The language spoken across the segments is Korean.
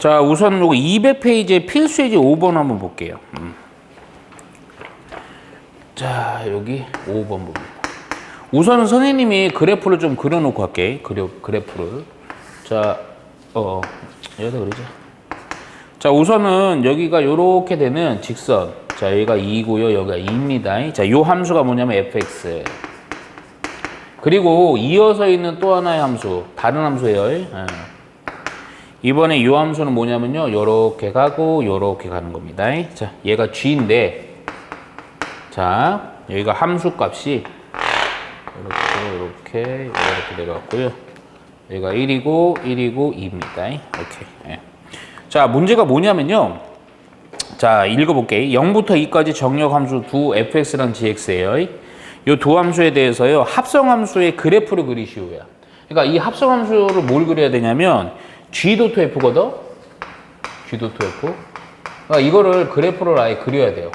자, 우선 요거 200페이지의 필수예제 5번 한번 볼게요. 자, 여기 5번 봅니다. 우선은 선생님이 그래프를 좀 그려놓고 할게. 그래프를. 자, 여기다 그리자. 자, 우선은 여기가 요렇게 되는 직선. 자, 여기가 2고요. 여기가 2입니다. 자, 요 함수가 뭐냐면 fx. 그리고 이어서 있는 또 하나의 함수. 다른 함수예요. 이번에 이 함수는 뭐냐면요. 요렇게 가고 요렇게 가는 겁니다. 자, 얘가 g인데 자, 여기가 함수 값이 이렇게 내려갔고요. 여기가 1이고 2입니다. 오케이. 자, 문제가 뭐냐면요. 자, 읽어볼게요. 0부터 2까지 정력 함수 두 fx랑 gx예요. 이 두 함수에 대해서요. 합성 함수의 그래프를 그리시오야. 그러니까 이 합성 함수를 뭘 그려야 되냐면 g.f거든. g.f. 그러니까 이거를 그래프를 아예 그려야 돼요.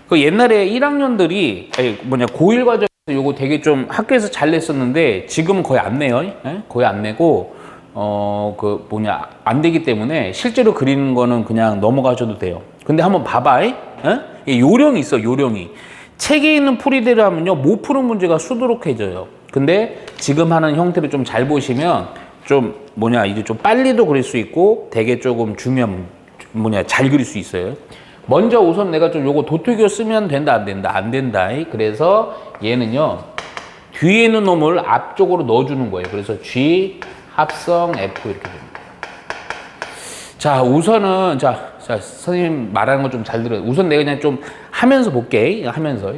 그 옛날에 1학년들이 고1 과정에서 요거 되게 좀 학교에서 잘 냈었는데 지금은 거의 안 내요. 거의 안 내고 안 되기 때문에 실제로 그리는 거는 그냥 넘어가셔도 돼요. 근데 한번 봐봐. 요령이 있어, 요령이. 책에 있는 풀이대로 하면요, 못 푸는 문제가 수두룩해져요. 근데 지금 하는 형태를 좀 잘 보시면 이제 좀 빨리도 그릴 수 있고 되게 조금 중요한 잘 그릴 수 있어요. 먼저 우선 내가 좀 요거 도토기호 쓰면 된다, 안 된다? 안 된다. 그래서 얘는요, 뒤에 있는 놈을 앞쪽으로 넣어주는 거예요. 그래서 G 합성 F 이렇게 됩니다. 자, 우선은, 선생님 말하는 거 좀 잘 들어요. 우선 내가 그냥 좀 하면서 볼게. 하면서.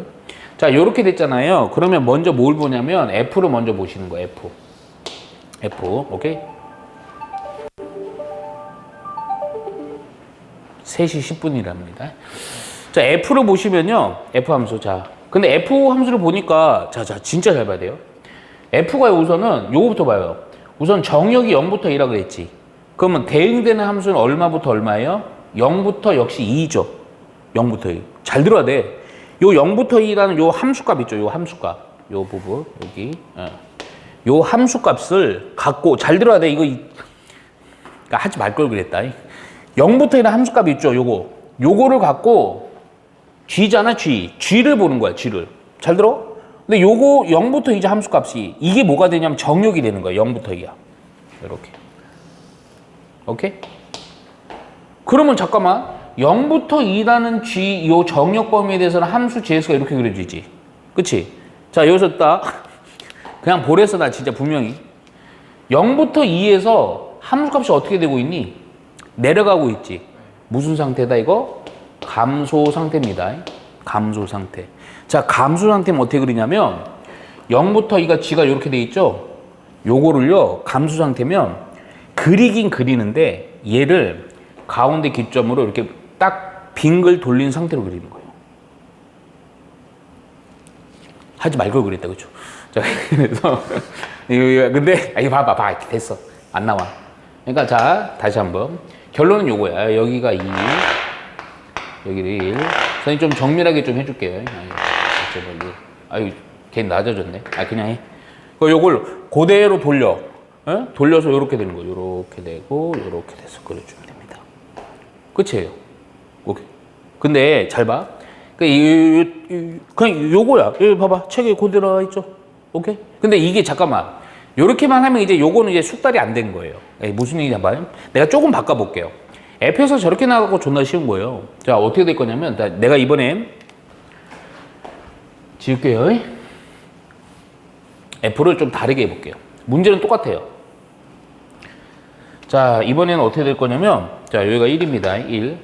자, 요렇게 됐잖아요. 그러면 먼저 뭘 보냐면 F를 먼저 보시는 거예요. F. 오케이? 3시 10분이랍니다. 자, F를 보시면요. F 함수. 자, 근데 F 함수를 보니까, 진짜 잘 봐야 돼요. F가 우선은 요거부터 봐요. 우선 정역이 0부터 2라 그랬지. 그러면 대응되는 함수는 얼마부터 얼마예요? 0부터 역시 2죠. 0부터 2. 잘 들어야 돼. 요 0부터 2라는 요 함수값 있죠. 요 함수값. 요 부분. 여기. 요 함수값을 갖고, 잘 들어야 돼. 그러니까 하지 말 걸 그랬다. 0부터 1은 함수값이 있죠. 요거를 갖고 g잖아, g. g를 보는 거야, g를. 잘 들어? 근데 요거 0부터 2자 함수값이 이게 뭐가 되냐면 정역이 되는 거야. 0부터 2야. 이렇게. 오케이? 그러면 잠깐만. 0부터 2라는 g 요 정역 범위에 대해서는 함수 gx가 이렇게 그려지지. 그치? 자, 여기서 딱 그냥 보랬어, 나 진짜 분명히. 0부터 2에서 함수값이 어떻게 되고 있니? 내려가고 있지. 무슨 상태다 이거? 감소 상태입니다. 감소 상태. 자, 감소 상태는 어떻게 그리냐면 0부터 2가 g가 이렇게 돼 있죠? 요거를요, 감소 상태면 그리긴 그리는데 얘를 가운데 기점으로 이렇게 딱 빙글 돌린 상태로 그리는 거예요. 하지 말걸 그랬다, 그쵸? 자, 그래서 근데 이거 봐봐. 됐어. 안 나와. 그러니까 자, 다시 한번. 결론은 요거야. 여기가 2, 여기를 1. 선생님 좀 정밀하게 좀 해줄게요. 걔 낮아졌네. 그냥 해. 요걸 그대로 돌려. 돌려서 요렇게 되는 거예요. 요렇게 되고, 요렇게 돼서 그려주면 됩니다. 끝이에요. 오케이. 근데 잘 봐. 그냥 요거야. 여기 봐봐. 책에 그대로 나와 있죠? 오케이? 근데 이게 잠깐만. 요렇게만 하면 이제 요거는 이제 숙달이 안 된 거예요. 무슨 얘기냐 봐요. 내가 조금 바꿔볼게요. F에서 저렇게 나가고 존나 쉬운 거예요. 자, 어떻게 될 거냐면, 내가 이번엔 지울게요. F를 좀 다르게 해볼게요. 문제는 똑같아요. 자, 이번에는 어떻게 될 거냐면, 자, 여기가 1입니다. 1.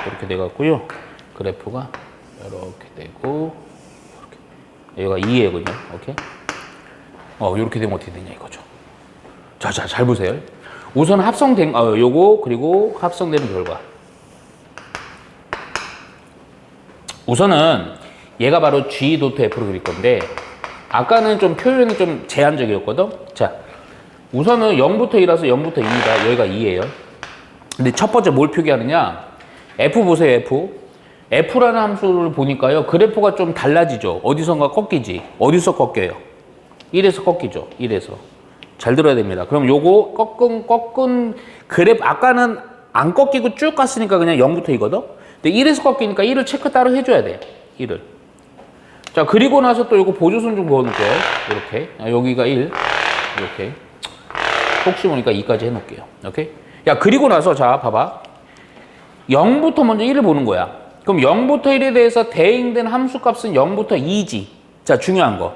이렇게 돼갖고요. 그래프가 이렇게 되고, 이렇게. 여기가 2예요, 그냥. 오케이? 이렇게 되면 어떻게 되냐 이거죠. 자, 잘 보세요. 우선 합성된, 요거, 그리고 합성되는 결과. 우선은 얘가 바로 g.f를 그릴 건데, 아까는 좀 표현이 좀 제한적이었거든? 자, 우선은 0부터 2라서 0부터 2입니다. 여기가 2예요. 근데 첫 번째 뭘 표기하느냐? f 보세요, f. f라는 함수를 보니까요, 그래프가 좀 달라지죠. 어디선가 꺾이지. 어디서 꺾여요? 1에서 꺾이죠. 1에서. 잘 들어야 됩니다. 그럼 요거 꺾은 그래프 아까는 안 꺾이고 쭉 갔으니까 그냥 0부터 2거든. 근데 1에서 꺾이니까 1을 체크 따로 해줘야 돼. 1을. 자, 그리고 나서 또 요거 보조선 좀 그어놓을게요. 이렇게. 여기가 1. 이렇게. 혹시 모르니까 2까지 해놓을게요. 오케이? 야, 그리고 나서 자, 봐봐. 0부터 먼저 1을 보는 거야. 그럼 0부터 1에 대해서 대응된 함수값은 0부터 2지. 자, 중요한 거.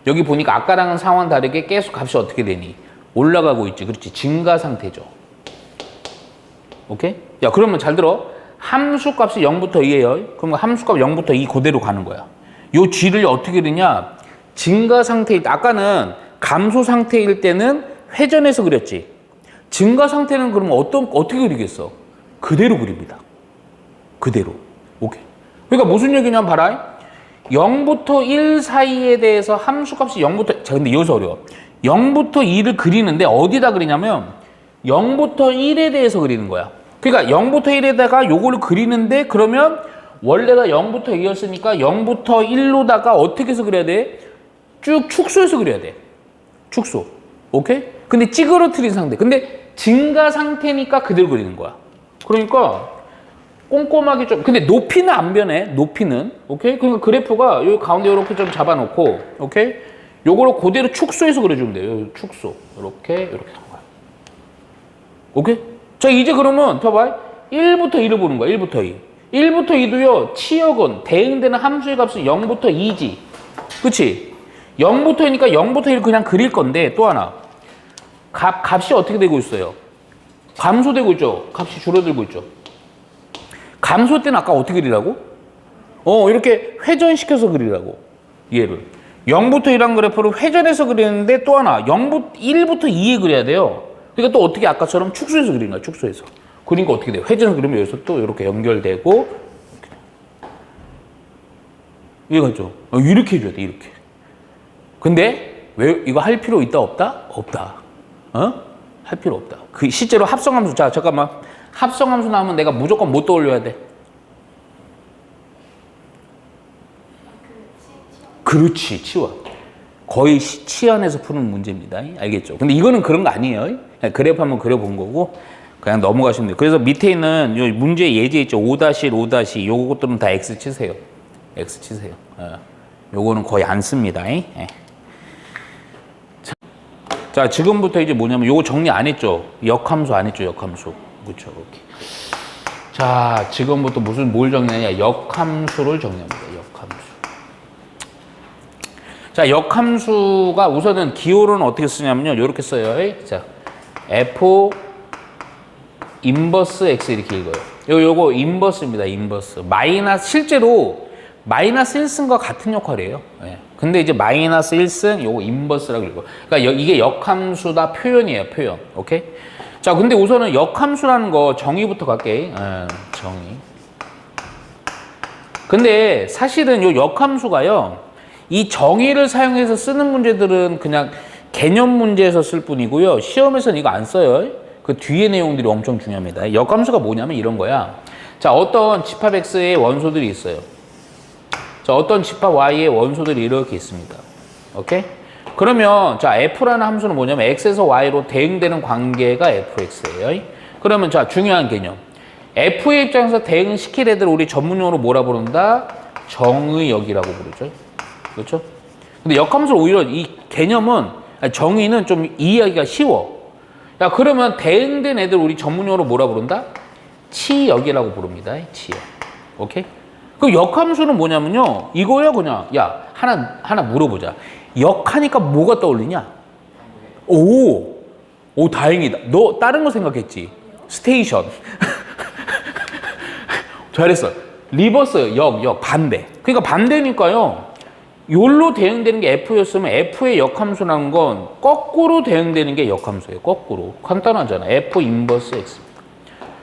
여기 보니까 아까랑은 상황 다르게 계속 값이 어떻게 되니? 올라가고 있지. 그렇지. 증가 상태죠. 오케이? 야, 그러면 잘 들어. 함수값이 0부터 2예요. 그럼 함수값 0부터 2 그대로 가는 거야. 요 G를 어떻게 그리냐? 증가 상태일 때, 아까는 감소 상태일 때는 회전해서 그렸지. 증가 상태는 그러면 어떻게 그리겠어? 그대로 그립니다. 그대로. 오케이. 그러니까 무슨 얘기냐면 봐라. 0부터 1 사이에 대해서 함수값이 0부터, 자, 근데 여기서 어려워. 0부터 2를 그리는데 어디다 그리냐면 0부터 1에 대해서 그리는 거야. 그러니까 0부터 1에다가 요거를 그리는데 그러면 원래가 0부터 2였으니까 0부터 1로다가 어떻게 해서 그려야 돼? 쭉 축소해서 그려야 돼. 축소. 오케이? 근데 찌그러뜨린 상태. 근데 증가 상태니까 그대로 그리는 거야. 그러니까 꼼꼼하게 좀, 근데 높이는 안 변해. 높이는. 오케이? 그러니까 그래프가 여기 가운데 이렇게 좀 잡아놓고, 오케이? 요거를 그대로 축소해서 그려주면 돼요. 축소. 이렇게 하는 거야. 오케이? 자, 이제 그러면, 봐봐. 1부터 2를 보는 거야. 1부터 2. 1부터 2도요, 치역은 대응되는 함수의 값은 0부터 2지. 그치? 0부터 2니까 0부터 1 그냥 그릴 건데, 또 하나. 값이 어떻게 되고 있어요? 감소되고 있죠? 값이 줄어들고 있죠? 감소 때는 아까 어떻게 그리라고? 이렇게 회전시켜서 그리라고. 얘를. 0부터 1한 그래프를 회전해서 그리는데 또 하나. 1부터 2에 그려야 돼요. 그러니까 또 어떻게 아까처럼 축소해서 그리는 거야, 축소해서. 그러니까 어떻게 돼요? 회전해서 그리면 여기서 또 이렇게 연결되고. 이해가죠? 이렇게 해줘야 돼, 이렇게. 근데 왜 이거 할 필요 있다, 없다? 없다. 할 필요 없다. 그 실제로 합성함수. 자, 잠깐만. 합성함수 나오면 내가 무조건 못 떠올려야 돼. 그렇지, 치환. 거의 치환해서 푸는 문제입니다. 알겠죠? 근데 이거는 그런 거 아니에요. 그냥 그래프 한번 그려본 거고 그냥 넘어가시면 돼요. 그래서 밑에 있는 요 문제 예제 있죠. 5-1, 5-2 요것들은 다 X 치세요. X 치세요. 요거는 거의 안 씁니다. 자, 지금부터 이제 뭐냐면 요거 정리 안 했죠. 역함수 안 했죠. 역함수. 그렇죠. 이렇게. 자, 지금부터 뭘 정리하냐? 역함수를 정리합니다. 역함수. 자, 역함수가 우선은 기호는 어떻게 쓰냐면요. 이렇게 써요. 자, F 인버스 X 이렇게 읽어요. 요거 인버스입니다. 인버스. 실제로 마이너스 1승과 같은 역할이에요. 근데 이제 마이너스 1승 요거 인버스라고 읽어요. 그러니까 이게 역함수다 표현이에요. 표현. 오케이? 자, 근데 우선은 역함수라는 거 정의부터 갈게. 정의. 근데 사실은 요 역함수가요. 이 정의를 사용해서 쓰는 문제들은 그냥 개념 문제에서 쓸 뿐이고요. 시험에서는 이거 안 써요. 그 뒤에 내용들이 엄청 중요합니다. 역함수가 뭐냐면 이런 거야. 자, 어떤 집합 X의 원소들이 있어요. 자, 어떤 집합 Y의 원소들이 이렇게 있습니다. 오케이? 그러면 자, F라는 함수는 뭐냐면 X에서 Y로 대응되는 관계가 Fx예요. 그러면 자, 중요한 개념. F의 입장에서 대응시킬 애들 우리 전문용어로 뭐라 부른다? 정의역이라고 부르죠. 그렇죠? 근데 역함수 오히려 이 개념은 정의는 좀 이해하기가 쉬워. 야, 그러면 대응된 애들 우리 전문용어로 뭐라 부른다? 치역이라고 부릅니다. 치역. 오케이? 그 역함수는 뭐냐면요. 이거야 그냥. 야, 하나 물어보자. 역하니까 뭐가 떠올리냐? 오, 다행이다. 너 다른 거 생각했지? 스테이션. 잘했어. 리버스, 역, 반대. 그러니까 반대니까요. 요로 대응되는 게 F였으면 F의 역함수라는 건 거꾸로 대응되는 게 역함수예요. 거꾸로. 간단하잖아. F 인버스 X.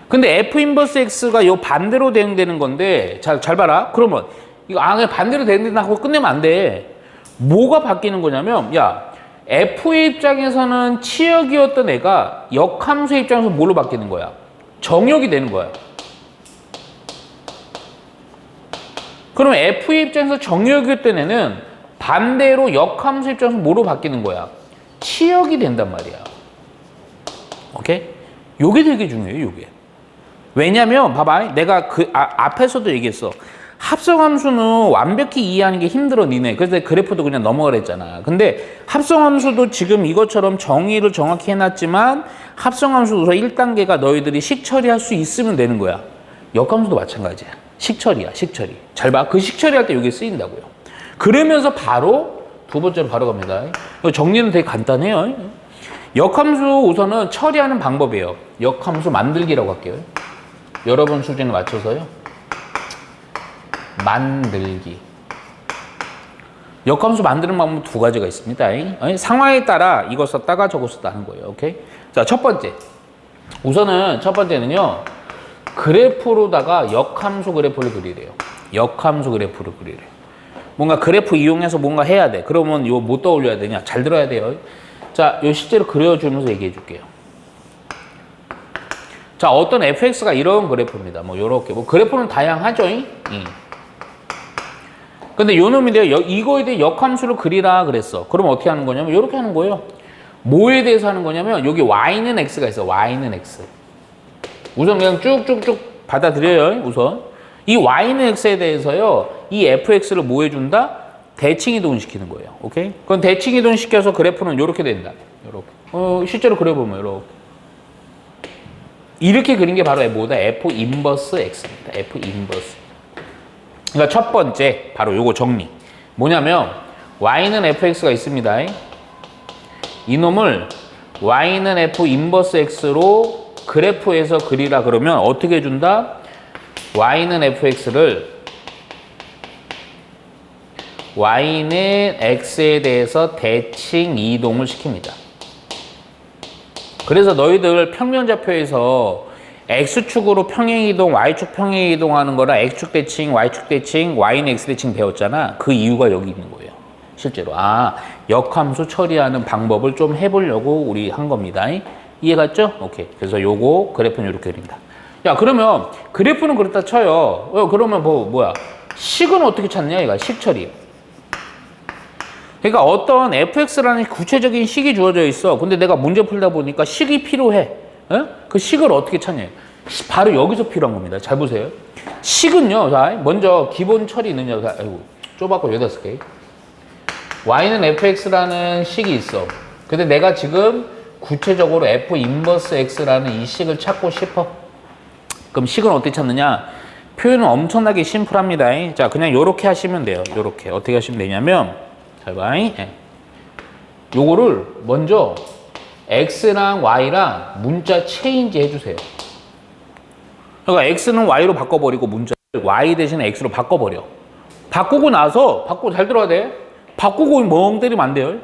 근데 F 인버스 X가 요 반대로 대응되는 건데 잘 봐라. 그러면 이거 그냥 반대로 대응된다 하고 끝내면 안 돼. 뭐가 바뀌는 거냐면 야, F의 입장에서는 치역이었던 애가 역함수의 입장에서 뭘로 바뀌는 거야? 정역이 되는 거야. 그럼 F의 입장에서 정역이었던 애는 반대로 역함수 입장에서 뭐로 바뀌는 거야? 치역이 된단 말이야. 오케이? 요게 되게 중요해요, 요게. 왜냐면, 봐봐. 내가 앞에서도 얘기했어. 합성함수는 완벽히 이해하는 게 힘들어, 니네. 그래서 내가 그래프도 그냥 넘어가랬잖아. 근데 합성함수도 지금 이것처럼 정의를 정확히 해놨지만 합성함수 우선 1단계가 너희들이 식처리할 수 있으면 되는 거야. 역함수도 마찬가지야. 식처리야, 식처리. 잘 봐. 그 식처리할 때 이게 쓰인다고요. 그러면서 바로 두 번째로 바로 갑니다. 정리는 되게 간단해요. 역함수 우선은 처리하는 방법이에요. 역함수 만들기라고 할게요. 여러분 수준에 맞춰서요. 만들기. 역함수 만드는 방법 두 가지가 있습니다. 상황에 따라 이거 썼다가 저거 썼다 하는 거예요. 오케이? 자, 첫 번째. 우선은 첫 번째는요. 그래프로다가 역함수 그래프를 그리래요. 역함수 그래프를 그리래요. 뭔가 그래프 이용해서 뭔가 해야 돼. 그러면 이거 뭐 떠올려야 되냐? 잘 들어야 돼요. 자, 요 실제로 그려주면서 얘기해 줄게요. 자, 어떤 fx가 이런 그래프입니다. 뭐 요렇게. 뭐 그래프는 다양하죠. 근데 요 놈인데요. 이거에 대해 역함수를 그리라 그랬어. 그럼 어떻게 하는 거냐면 요렇게 하는 거예요. 뭐에 대해서 하는 거냐면 여기 y는 x가 있어. y는 x. 우선 그냥 쭉쭉쭉 받아들여요. 우선. 이 y는 x에 대해서요. 이 fx를 뭐 해준다? 대칭 이동시키는 거예요. 오케이? 그럼 대칭 이동시켜서 그래프는 요렇게 된다. 요렇게. 실제로 그려보면 요렇게. 이렇게 그린 게 바로 뭐다? f 인버스 x입니다. f 인버스. 그러니까 첫 번째 바로 요거 정리. 뭐냐면 y는 fx가 있습니다. 이놈을 y는 f 인버스 x로 그래프에서 그리라 그러면 어떻게 해준다? y는 fx를 y는 x에 대해서 대칭 이동을 시킵니다. 그래서 너희들 평면좌표에서 x축으로 평행이동, y축 평행이동하는 거랑 x축 대칭, y축 대칭, y는 x 대칭 배웠잖아. 그 이유가 여기 있는 거예요. 실제로. 역함수 처리하는 방법을 좀 해보려고 우리 한 겁니다. 이해갔죠? 오케이. 그래서 요거 그래프는 이렇게 그린다. 야, 그러면 그래프는 그렇다 쳐요. 그러면 뭐야? 식은 어떻게 찾냐? 얘가 식 처리. 그러니까 어떤 fx라는 구체적인 식이 주어져 있어. 근데 내가 문제 풀다 보니까 식이 필요해. 그 식을 어떻게 찾냐? 바로 여기서 필요한 겁니다. 잘 보세요. 식은요. 자, 먼저 기본 처리는요. 아이고, 좁았고 여기다 쓸게. y는 fx라는 식이 있어. 근데 내가 지금 구체적으로 f 인버스 x라는 이 식을 찾고 싶어. 그럼 식은 어떻게 찾느냐? 표현은 엄청나게 심플합니다. 자, 그냥 요렇게 하시면 돼요. 요렇게. 어떻게 하시면 되냐면 잘 봐. 요거를 먼저 x랑 y랑 문자 체인지 해주세요. 그러니까 x는 y로 바꿔버리고 문자를 y 대신에 x로 바꿔버려. 바꾸고 나서 잘 들어야 돼. 바꾸고 멍 때리면 안 돼요.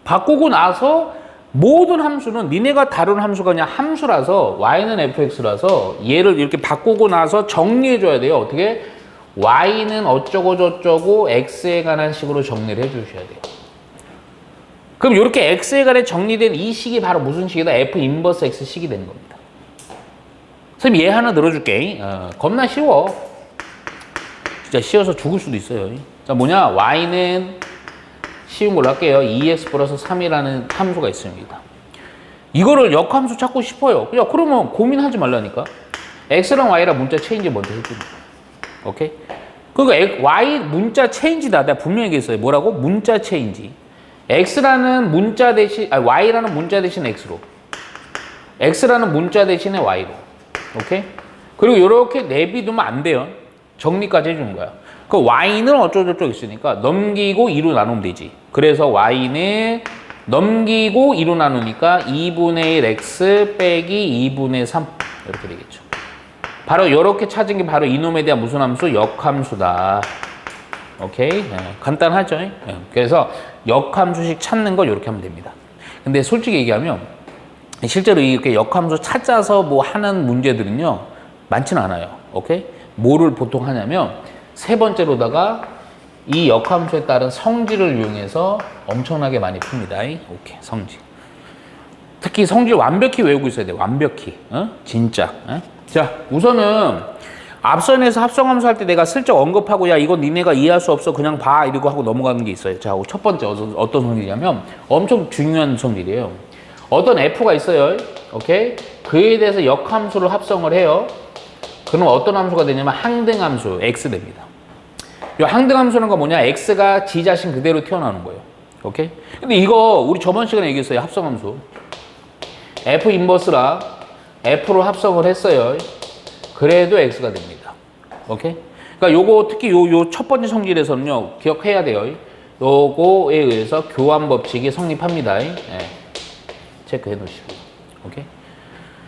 바꾸고 나서 모든 함수는 니네가 다룬 함수가 그냥 함수라서 y는 fx라서 얘를 이렇게 바꾸고 나서 정리해줘야 돼요. 어떻게? y는 어쩌고 저쩌고 x에 관한 식으로 정리를 해주셔야 돼요. 그럼 이렇게 x에 관해 정리된 이 식이 바로 무슨 식이다? f 인버스 x 식이 되는 겁니다. 선생님 얘 하나 늘어줄게. 겁나 쉬워. 진짜 쉬워서 죽을 수도 있어요. 자, 뭐냐? y는 쉬운 걸로 할게요. 2x 플러스 3이라는 함수가 있습니다. 이거를 역함수 찾고 싶어요. 그러면 고민하지 말라니까. x랑 y랑 문자 체인지 먼저 해줍니다. 오케이? 그러니까 y 문자 체인지다. 내가 분명히 얘기했어요. 뭐라고? 문자 체인지. x라는 문자 대신, y라는 문자 대신 x로. x라는 문자 대신에 y로. 오케이? 그리고 이렇게 내비두면 안 돼요. 정리까지 해주는 거야. 그 y는 어쩌고저쩌고 있으니까 넘기고 2로 나누면 되지. 그래서 y는 넘기고 2로 나누니까 2분의 1 x 빼기 2분의 3 이렇게 되겠죠. 바로 이렇게 찾은 게 바로 이놈에 대한 무슨 함수? 역함수다. 오케이? 간단하죠? 그래서 역함수식 찾는 걸 이렇게 하면 됩니다. 근데 솔직히 얘기하면 실제로 이렇게 역함수 찾아서 뭐 하는 문제들은요 많지는 않아요. 오케이? 뭐를 보통 하냐면 세 번째로다가 이 역함수에 따른 성질을 이용해서 엄청나게 많이 풉니다. 오케이, 성질. 특히 성질 완벽히 외우고 있어야 돼요. 완벽히. 진짜. 자, 우선은 앞선에서 합성함수 할 때 내가 슬쩍 언급하고 야 이건 니네가 이해할 수 없어 그냥 봐 이러고 하고 넘어가는 게 있어요. 자, 첫 번째 어떤 성질이냐면 엄청 중요한 성질이에요. 어떤 f가 있어요. 오케이? 그에 대해서 역함수를 합성을 해요. 그럼 어떤 함수가 되냐면 항등함수 x 됩니다. 이 항등함수는 거 뭐냐? x가 지 자신 그대로 튀어나오는 거예요. 오케이? 근데 이거 우리 저번 시간에 얘기했어요. 합성함수. f 인버스랑 f로 합성을 했어요. 그래도 x가 됩니다. 오케이? 그러니까 요거 특히 요 첫 번째 성질에서는요. 기억해야 돼요. 요거에 의해서 교환 법칙이 성립합니다. 예. 체크해 놓으시고. 오케이?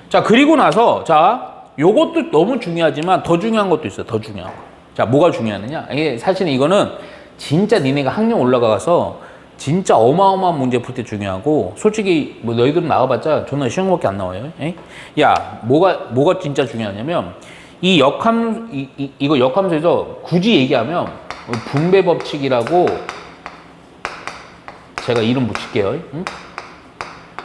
자, 그리고 나서 자, 요것도 너무 중요하지만 더 중요한 것도 있어요. 더 중요한 거. 자, 뭐가 중요하느냐? 이게 사실 이거는 진짜 니네가 학령 올라가서 진짜 어마어마한 문제 풀 때 중요하고 솔직히 뭐 너희들은 나와봤자 존나 쉬운 거밖에 안 나와요. 에이? 야, 뭐가 진짜 중요하냐면 이 이거 역함수에서 굳이 얘기하면 분배 법칙이라고 제가 이름 붙일게요. 응?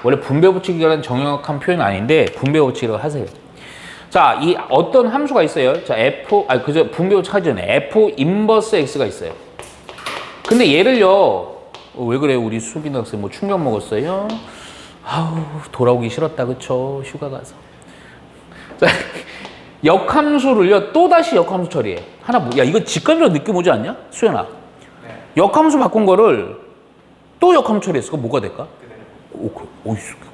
원래 분배 법칙이라는 정확한 표현은 아닌데 분배 법칙이라고 하세요. 자, 이 어떤 함수가 있어요. 자, 그저 분배 법칙 하기 전에 f 인버스 x가 있어요. 근데 얘를요. 왜 그래요? 우리 수빈 학생 뭐 충격 먹었어요? 아우, 돌아오기 싫었다. 그쵸? 휴가 가서. 자, 역함수를요. 또다시 역함수 처리해. 야, 이거 직관적으로 느낌 오지 않냐? 수연아. 네. 역함수 바꾼 거를 또 역함수 처리했어. 그거 뭐가 될까?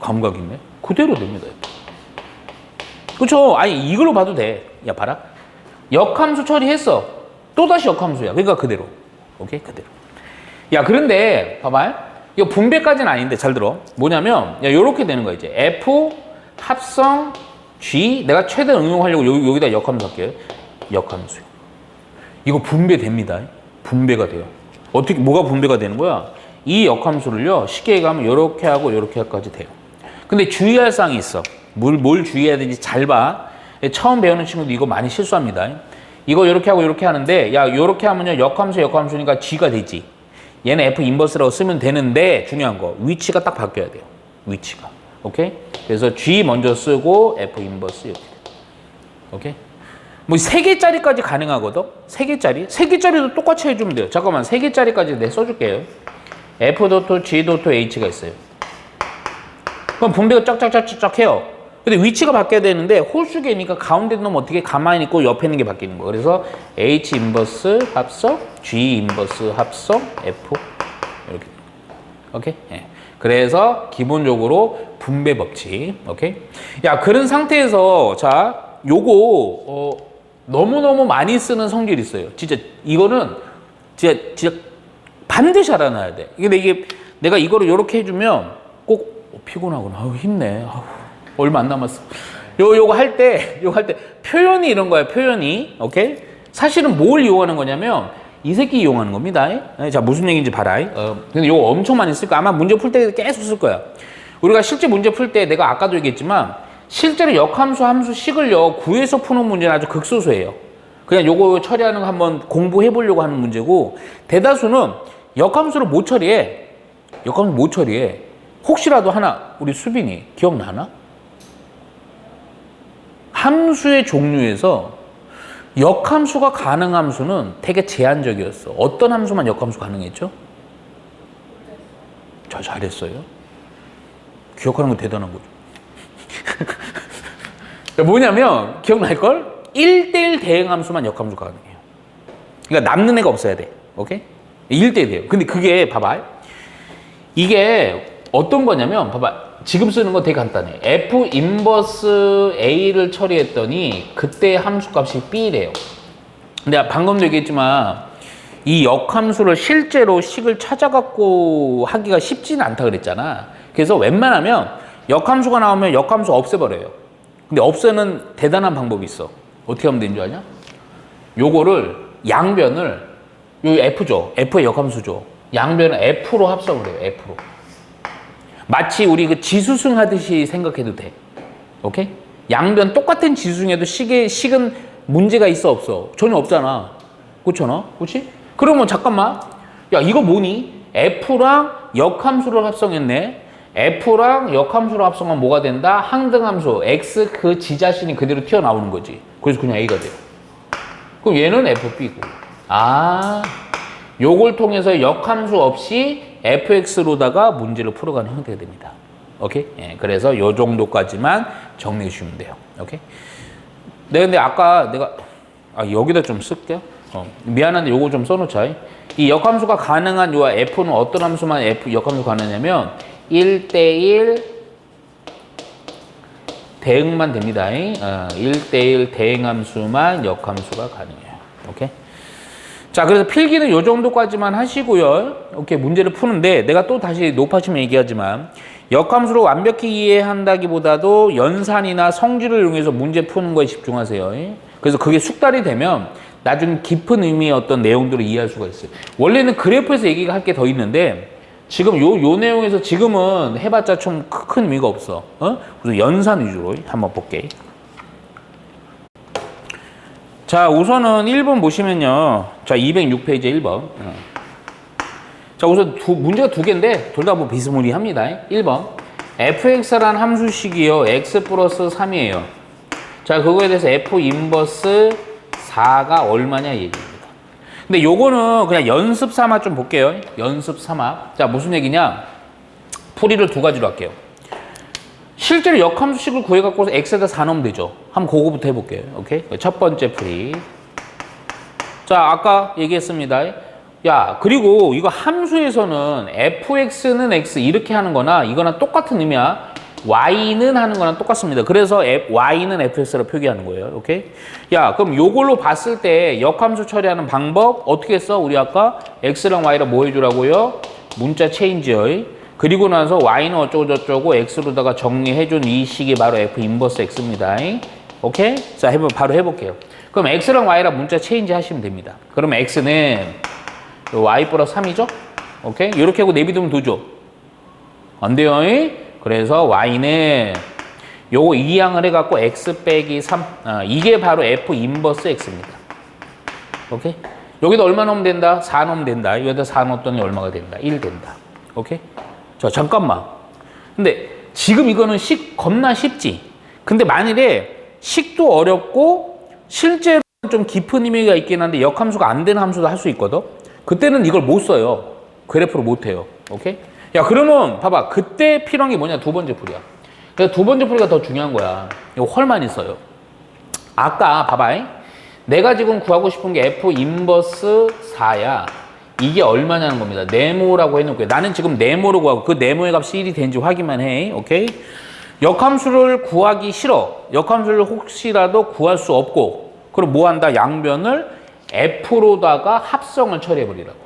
감각 있네. 그대로 됩니다. 그쵸? 아니, 이걸로 봐도 돼. 야, 봐라. 역함수 처리했어. 또다시 역함수야. 그러니까 그대로. 오케이? 그대로. 야, 그런데 봐봐. 이거 분배까지는 아닌데 잘 들어. 뭐냐면 야, 요렇게 되는 거야. 이제 F 합성 G 내가 최대 응용하려고 여기다 역함수 할게요. 역함수. 이거 분배됩니다. 분배가 돼요. 어떻게 뭐가 분배가 되는 거야? 이 역함수를요. 쉽게 얘기하면 요렇게 하고 요렇게까지 돼요. 근데 주의할 사항이 있어. 뭘 주의해야 되는지 잘 봐. 처음 배우는 친구도 이거 많이 실수합니다. 이거 요렇게 하고 요렇게 하는데 야, 요렇게 하면요. 역함수니까 G가 되지. 얘는 F 인버스라고 쓰면 되는데 중요한 거 위치가 딱 바뀌어야 돼요. 위치가. 오케이? 그래서 G 먼저 쓰고 F 인버스 이렇게. 오케이? 뭐 3개짜리까지 가능하거든? 3개짜리? 3개짜리도 똑같이 해주면 돼요. 잠깐만 3개짜리까지 내가 써줄게요. F 도토 G 도토 H가 있어요. 그럼 분배가 쫙쫙쫙쫙 해요. 근데 위치가 바뀌어야 되는데 홀수계니까 가운데 놈 어떻게 가만히 있고 옆에 있는 게 바뀌는 거. 그래서 H 인버스 합성, G 인버스 합성, F 이렇게. 오케이? 예. 그래서 기본적으로 분배 법칙. 오케이? 야, 그런 상태에서 자, 요거 너무너무 많이 쓰는 성질이 있어요. 진짜 이거는 진짜 반드시 알아놔야 돼. 근데 이게 내가 이거를 요렇게 해주면 꼭 피곤하구나. 아우, 힘내. 아우. 얼마 안 남았어. 요거 할 때 표현이 이런 거야, 표현이. 오케이? 사실은 뭘 이용하는 거냐면, 이 새끼 이용하는 겁니다. 자, 무슨 얘기인지 봐라. 근데 요거 엄청 많이 쓸 거야. 아마 문제 풀 때 계속 쓸 거야. 우리가 실제 문제 풀 때 내가 아까도 얘기했지만, 실제로 역함수, 함수식을요, 구해서 푸는 문제는 아주 극소수예요. 그냥 요거 처리하는 거 한번 공부해 보려고 하는 문제고, 대다수는 역함수를 못 처리해. 역함수 못 처리해. 혹시라도 하나, 우리 수빈이 기억나나? 함수의 종류에서 역함수가 가능한 함수는 되게 제한적이었어. 어떤 함수만 역함수 가능했죠? 잘했어요. 기억하는 거 대단한 거죠. 뭐냐면 기억날걸? 1대1 대응함수만 역함수 가능해요. 그러니까 남는 애가 없어야 돼. 오케이? 1대1 돼요. 근데 그게 봐봐. 이게 어떤 거냐면 봐봐. 지금 쓰는 거 되게 간단해. F 인버스 A를 처리했더니 그때 함수값이 B래요. 근데 방금도 얘기했지만 이 역함수를 실제로 식을 찾아갖고 하기가 쉽지는 않다 그랬잖아. 그래서 웬만하면 역함수가 나오면 역함수 없애버려요. 근데 없애는 대단한 방법이 있어. 어떻게 하면 되는 줄 아냐? 요거를 양변을 요 F죠. F의 역함수죠. 양변을 F로 합성을 해요. F로. 마치 우리 그 지수승 하듯이 생각해도 돼. 오케이? 양변 똑같은 지수승에도 식은 문제가 있어 없어? 전혀 없잖아. 그렇잖아? 그렇지? 그러면 잠깐만. 야, 이거 뭐니? F랑 역함수를 합성했네. F랑 역함수를 합성하면 뭐가 된다? 항등함수 X 그 지 자신이 그대로 튀어나오는 거지. 그래서 그냥 A가 돼요. 그럼 얘는 fb고. 요걸 통해서 역함수 없이 fx로다가 문제를 풀어가는 형태가 됩니다. 오케이? 예, 그래서 요 정도까지만 정리해 주시면 돼요. 오케이? 근데 아까 여기다 좀 쓸게요. 미안한데 요거 좀 써놓자. 이 역함수가 가능한 요 f는 어떤 함수만 역함수 가능하냐면 1대1 대응만 됩니다. 1대1 대응함수만 역함수가 가능해요. 오케이? 자, 그래서 필기는 요 정도까지만 하시고요. 오케이, 문제를 푸는데 내가 또 다시 높아지면 얘기하지만 역함수를 완벽히 이해한다기보다도 연산이나 성질을 이용해서 문제 푸는 거에 집중하세요. 그래서 그게 숙달이 되면 나중에 깊은 의미의 어떤 내용들을 이해할 수가 있어요. 원래는 그래프에서 얘기가 할 게 더 있는데 지금 요 내용에서 지금은 해봤자 좀 큰 의미가 없어. 그래서 연산 위주로 한번 볼게. 자, 우선은 1번 보시면요. 자, 206페이지 1번. 자, 우선 문제가 두 개인데 둘 다 뭐 비스무리합니다. 1번. fx라는 함수식이요. x 플러스 3이에요. 자, 그거에 대해서 f 인버스 4가 얼마냐 얘기입니다. 근데 요거는 그냥 연습 삼아 좀 볼게요. 연습 삼아. 자, 무슨 얘기냐? 풀이를 두 가지로 할게요. 실제로 역함수식을 구해갖고 x에다 4 넣으면 되죠. 한번 그거부터 해볼게요. 오케이? 첫 번째 풀이. 자, 아까 얘기했습니다. 야, 그리고 이거 함수에서는 fx는 x 이렇게 하는 거나 이거나 똑같은 의미야. y는 하는 거랑 똑같습니다. 그래서 y는 fx로 표기하는 거예요. 오케이? 야, 그럼 요걸로 봤을 때 역함수 처리하는 방법 어떻게 했어? 우리 아까 x랑 y랑 뭐 해주라고요? 문자 체인지요. 그리고 나서 y는 어쩌고 저쩌고 x로다가 정리해준 이 식이 바로 f 인버스 x입니다. 오케이? 자, 바로 해볼게요. 그럼 x랑 y랑 문자 체인지 하시면 됩니다. 그러면 x는 y 플러스 3이죠? 오케이? 이렇게 하고 내비두면 되죠? 안 돼요? 그래서 y는 요거 2항을 해갖고 x 빼기 3 이게 바로 f 인버스 x입니다. 오케이? 여기다 얼마 넣으면 된다? 4 넣으면 된다. 여기다 4 넣었더니 얼마가 된다? 1 된다. 오케이? 자, 잠깐만. 근데 지금 이거는 식 겁나 쉽지? 근데 만일에 식도 어렵고 실제로 좀 깊은 의미가 있긴 한데 역함수가 안 되는 함수도 할 수 있거든? 그때는 이걸 못 써요. 그래프로 못 해요. 오케이? 야, 그러면 봐봐. 그때 필요한 게 뭐냐? 두 번째 풀이야. 그래서 두 번째 풀이가 더 중요한 거야. 이거 헐 많이 써요. 아까 봐봐. 내가 지금 구하고 싶은 게 f 인버스 4야. 이게 얼마냐는 겁니다. 네모라고 해놓을게요. 나는 지금 네모로 구하고 그 네모의 값이 1이 되는지 확인만 해. 오케이? 역함수를 구하기 싫어. 역함수를 혹시라도 구할 수 없고 그럼 뭐 한다? 양변을 f로다가 합성을 처리해버리라고.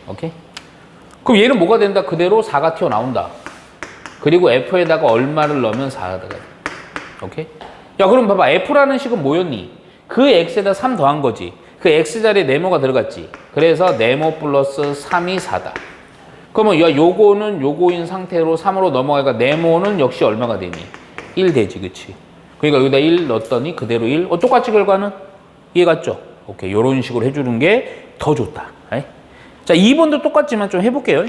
오케이? 그럼 얘는 뭐가 된다? 그대로 4가 튀어나온다. 그리고 f에다가 얼마를 넣으면 4가 돼. 오케이? 야, 그럼 봐봐. f라는 식은 뭐였니? 그 x에다 3 더한 거지. 그 x자리에 네모가 들어갔지. 그래서 네모 플러스 3이 4다. 그러면 야, 요거는 요거인 상태로 3으로 넘어가니까 네모는 역시 얼마가 되니? 1 되지, 그치? 그러니까 여기다 1 넣었더니 그대로 1. 똑같이 결과는? 이해 갔죠? 오케이. 요런 식으로 해주는 게 더 좋다. 에이? 자, 2번도 똑같지만 좀 해볼게요.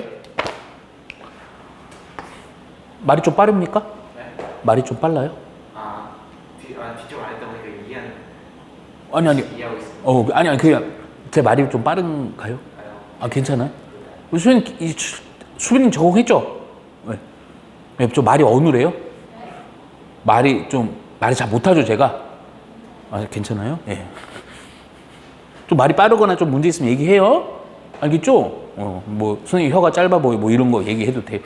말이 좀 빠릅니까? 네? 말이 좀 빨라요? 뒤쪽 안 했다 보니까 이해하는. 아니. 이해하고 있습니다. 아니, 그냥 제 말이 좀 빠른가요? 아, 괜찮아요? 수빈님 적응했죠? 왜? 좀 말이 어눌해요? 말이 잘 못하죠, 제가? 아, 괜찮아요? 예. 좀 말이 빠르거나 좀 문제 있으면 얘기해요. 알겠죠? 뭐, 선생님 혀가 짧아 보여, 뭐 이런 거 얘기해도 돼요.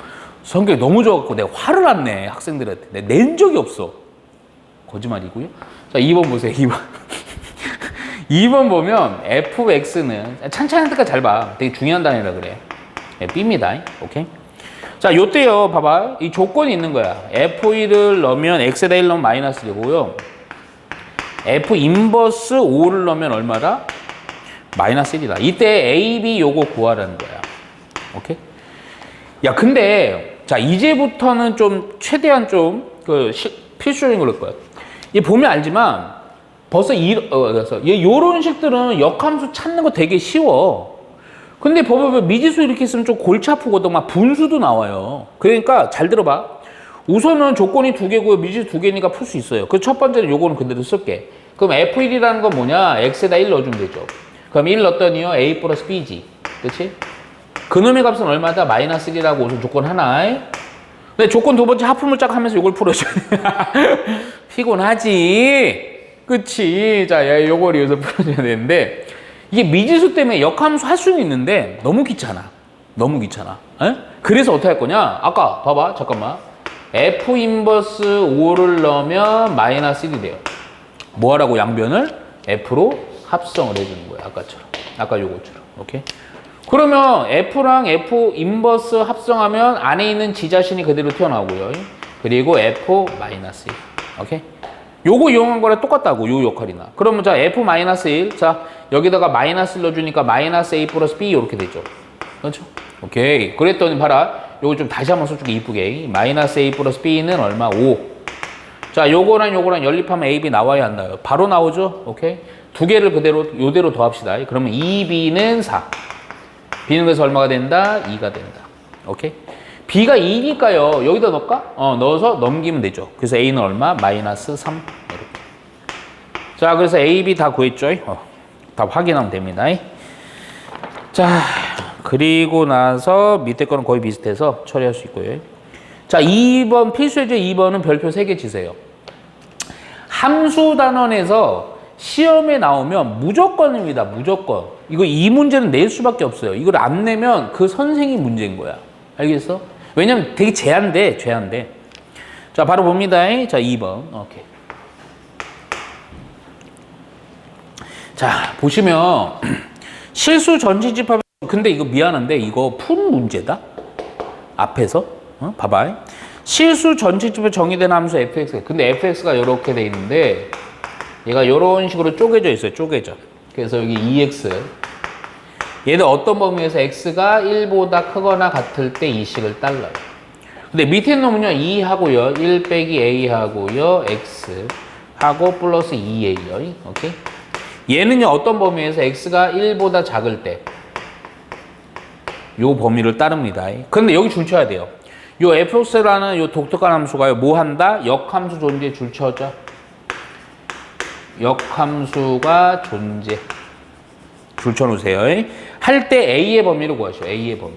성격이 너무 좋아갖고 내가 화를 안 내, 학생들한테. 내가 낸 적이 없어. 거짓말이고요. 자, 2번 보세요, 2번. 2번 보면 fx는 찬찬히 하니까 잘 봐. 되게 중요한 단위라 그래. 네, b입니다. 오케이? 자, 요때요. 봐봐. 이 조건이 있는 거야. f1을 넣으면 x에다 1 넣으면 마이너스 되고요. f 인버스 5를 넣으면 얼마다? 마이너스 1이다. 이때 a, b 요거 구하라는 거야. 오케이? 야, 근데 자, 이제부터는 좀 최대한 좀 필수적인 걸 넣을 거야. 얘 보면 알지만 벌써 그래서 얘 요런 식들은 역함수 찾는 거 되게 쉬워. 근데 봐봐, 미지수 이렇게 있으면 좀 골치 아프거든. 막 분수도 나와요. 그러니까 잘 들어봐. 우선은 조건이 2개고요. 미지수 2개니까 풀 수 있어요. 그 첫 번째는 요거는 그대로 쓸게. 그럼 F1이라는 건 뭐냐? X에다 1 넣어주면 되죠. 그럼 1 넣었더니요, A 플러스 B지. 그치? 그놈의 값은 얼마다? 마이너스 1이라고 우선 조건 하나. 근데 조건 두 번째 하품을 짝 하면서 이걸 풀어줘야 돼. 피곤하지? 그치? 자, 요걸 이어서 풀어줘야 되는데, 이게 미지수 때문에 역함수 할 수는 있는데, 너무 귀찮아. 너무 귀찮아. 에? 그래서 어떻게 할 거냐? 아까, 봐봐. 잠깐만. F 인버스 5를 넣으면 마이너스 1이 돼요. 뭐 하라고 양변을? F로 합성을 해주는 거야. 아까처럼. 아까 요거처럼. 오케이? 그러면 F랑 F 인버스 합성하면 안에 있는 지 자신이 그대로 튀어나오고요. 그리고 F 마이너스 1. 오케이? 요거 이용한 거랑 똑같다고, 요 역할이나. 그러면 자, F 마이너스 1. 자, 여기다가 마이너스 넣어주니까 마이너스 A 플러스 B 이렇게 되죠. 그렇죠? 오케이. 그랬더니 봐라. 요거 좀 다시 한번 솔직히 이쁘게. 마이너스 A 플러스 B는 얼마? 5. 자, 요거랑 요거랑 연립하면 A, B 나와야 안 나와요? 바로 나오죠? 오케이? 두 개를 그대로, 요대로 더합시다. 그러면 2B는 4. B는 그래서 얼마가 된다? 2가 된다. 오케이? B가 2니까요. 여기다 넣을까? 넣어서 넘기면 되죠. 그래서 A는 얼마? 마이너스 3. 이렇게. 자, 그래서 A, B 다 구했죠? 다 확인하면 됩니다. 자, 그리고 나서 밑에 거는 거의 비슷해서 처리할 수 있고요. 자, 2번 필수예제 2번은 별표 3개 치세요. 함수 단원에서 시험에 나오면 무조건입니다. 무조건. 이거 이 문제는 낼 수밖에 없어요. 이걸 안 내면 그 선생이 문제인 거야. 알겠어? 왜냐면 되게 제한돼. 자, 바로 봅니다. 자, 2번. 오케이. 자, 보시면 실수 전치집합. 근데 이거 미안한데 이거 푼 문제다. 앞에서 봐봐. 실수 전치집에 정의된 함수 fx. 근데 fx가 이렇게 돼 있는데 얘가 이런 식으로 쪼개져 있어요. 쪼개져. 그래서 여기 2x. 얘는 어떤 범위에서 x가 1보다 크거나 같을 때 이 식을 따라요. 근데 밑에 놈은요 2 하고요. 1 빼기 a 하고요. x 하고 플러스 2a요. 오케이? 얘는요 어떤 범위에서 x가 1보다 작을 때 요 범위를 따릅니다. 근데 여기 줄 쳐야 돼요. 요 fx라는 요 독특한 함수가요 뭐 한다? 역함수 존재 줄 쳐져. 역함수가 존재. 줄 쳐놓으세요. 할 때 a의 범위를 구하시오. a의 범위.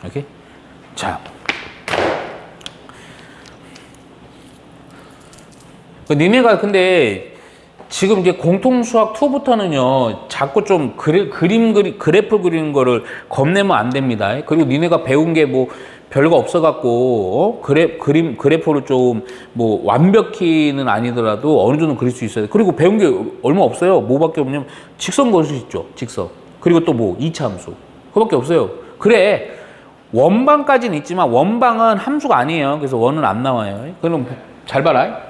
오케이? 자. 니네가 근데 지금 이제 공통수학 2부터는요, 자꾸 좀 그래프 그리는 거를 겁내면 안 됩니다. 그리고 니네가 배운 게 뭐 별거 없어갖고, 그래프를 좀 뭐 완벽히는 아니더라도 어느 정도 그릴 수 있어요. 그리고 배운 게 얼마 없어요. 뭐밖에 없냐면 직선 그릴 수 있죠. 직선. 그리고 또 뭐 2차 함수. 그거밖에 없어요. 그래. 원방까지는 있지만 원방은 함수가 아니에요. 그래서 원은 안 나와요. 그럼 잘 봐라.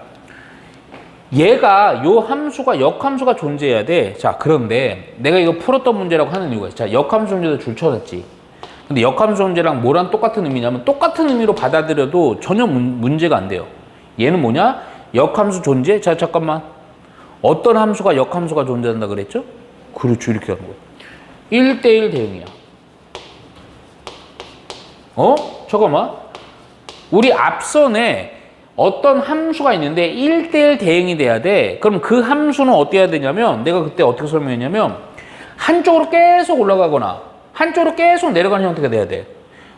얘가 요 함수가 역함수가 존재해야 돼. 자, 그런데 내가 이거 풀었던 문제라고 하는 이유가 있어. 자, 역함수 존재도 줄 쳐놨지. 근데 역함수 존재랑 뭐랑 똑같은 의미냐면 똑같은 의미로 받아들여도 전혀 문제가 안 돼요. 얘는 뭐냐? 역함수 존재? 자, 잠깐만. 어떤 함수가 역함수가 존재한다 그랬죠? 그렇죠. 이렇게 하는 거예요. 1대1 대응이야. 잠깐만. 우리 앞선에 어떤 함수가 있는데 1대1 대응이 돼야 돼. 그럼 그 함수는 어떻게 해야 되냐면 내가 그때 어떻게 설명했냐면 한쪽으로 계속 올라가거나 한쪽으로 계속 내려가는 형태가 돼야 돼.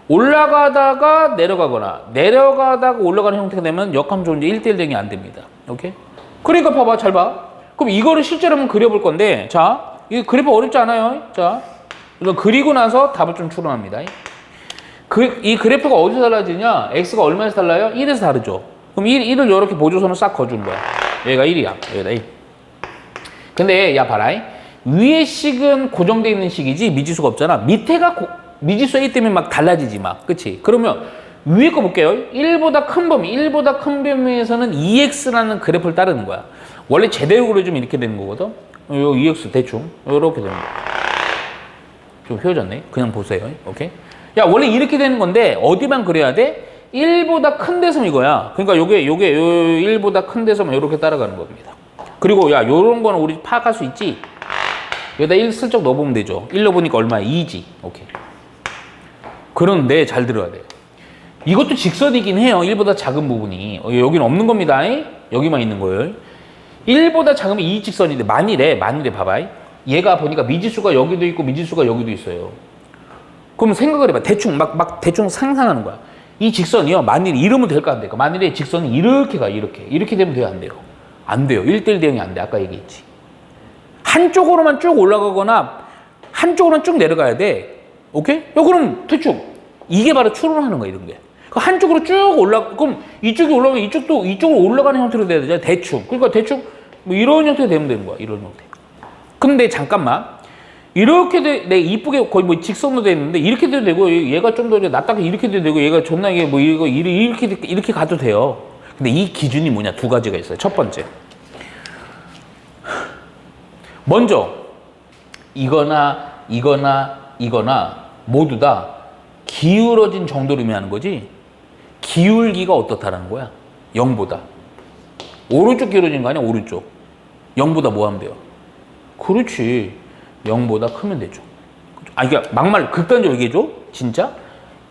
올라가다가 내려가거나 내려가다가 올라가는 형태가 되면 역함수 존재 1대1 대응이 안 됩니다. 오케이? 그러니까 봐봐. 잘 봐. 그럼 이거를 실제로 한번 그려볼 건데 자, 이 그래프 어렵지 않아요. 자, 이거 그리고 나서 답을 좀 추론합니다. 이 그래프가 어디서 달라지냐? x가 얼마에서 달라요? 1에서 다르죠. 그럼 1을 이렇게 보조선을 싹 거준 거야. 얘가 1이야. 여기다 1. 근데 야 봐라. 위의 식은 고정되어 있는 식이지 미지수가 없잖아. 밑에가 미지수 A 때문에 막 달라지지 막. 그치? 그러면 위에 거 볼게요. 1보다 큰 범위. 1보다 큰 범위에서는 2x라는 그래프를 따르는 거야. 원래 제대로 그려주면 이렇게 되는 거거든. 요 2x 대충. 요렇게 되는 거야. 좀 휘어졌네. 그냥 보세요. 오케이? 야, 원래 이렇게 되는 건데 어디만 그려야 돼? 1보다 큰 데서면 이거야. 그러니까 요게 1보다 큰 데서만 이렇게 따라가는 겁니다. 그리고 야, 요런 거는 우리 파악할 수 있지? 여기다 1 슬쩍 넣어보면 되죠. 1 넣어보니까 얼마야? 2지. 오케이. 그런데 잘 들어야 돼. 이것도 직선이긴 해요. 1보다 작은 부분이. 여기는 없는 겁니다. 여기만 있는 거예요. 1보다 작으면 이 직선인데 만일에 봐봐. 얘가 보니까 미지수가 여기도 있고 미지수가 여기도 있어요. 그럼 생각을 해봐. 대충 막 대충 상상하는 거야. 이 직선이요. 만일 이러면 될까 안 될까? 만일에 직선이 이렇게 가 이렇게 되면 돼요 안 돼요? 안 돼요. 1대1 대응이 안 돼. 아까 얘기했지. 한쪽으로만 쭉 올라가거나 한쪽으로만 쭉 내려가야 돼. 오케이? 야, 그럼 대충 이게 바로 추론하는 거야 이런 게. 한쪽으로 쭉 그럼 이쪽이 올라가면 이쪽으로 올라가는 형태로 돼야 되잖아. 대충. 그러니까 대충 뭐 이런 형태로 되면 되는 거야. 이런 형태. 근데 잠깐만. 이렇게 내 이쁘게 거의 뭐 직선으로 돼 있는데 이렇게 돼도 되고 얘가 좀 더 낫다게 이렇게 돼도 되고 얘가 존나게 뭐 이렇게 가도 돼요. 근데 이 기준이 뭐냐? 두 가지가 있어요. 첫 번째. 먼저 이거나 모두 다 기울어진 정도를 의미하는 거지. 기울기가 어떻다라는 거야? 0보다. 오른쪽 기울어진 거 아니야? 오른쪽. 0보다 뭐 하면 돼요? 그렇지. 0보다 크면 되죠. 그러니까 막말 극단적으로 얘기해줘. 진짜?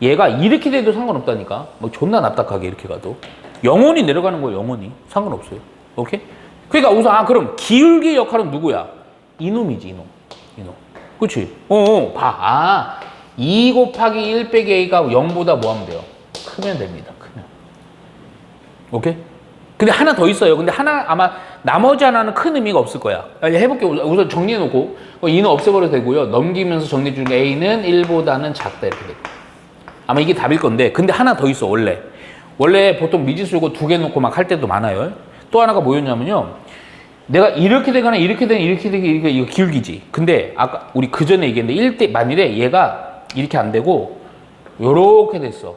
얘가 이렇게 돼도 상관없다니까. 뭐 존나 납작하게 이렇게 가도. 영원히 내려가는 거예요. 영원히. 상관없어요. 오케이? 그러니까 우선 그럼 기울기 역할은 누구야? 이놈이지. 이놈. 그치? 봐. 2 곱하기 1 빼기 a가 0보다 뭐 하면 돼요? 크면 됩니다. 크면. 오케이? 근데 하나 더 있어요. 근데 아마 나머지 하나는 큰 의미가 없을 거야. 해볼게요. 우선 정리해놓고 이는 없애버려도 되고요. 넘기면서 정리해 주는 게 a는 1보다는 작다 이렇게 되고. 아마 이게 답일 건데 근데 하나 더 있어 원래 보통 미지수고 2개 놓고 막 할 때도 많아요. 또 하나가 뭐였냐면요. 내가 이렇게 되거나 이렇게 이거 기울기지. 근데 아까 우리 그 전에 얘기했는데 만일에 얘가 이렇게 안 되고 요렇게 됐어.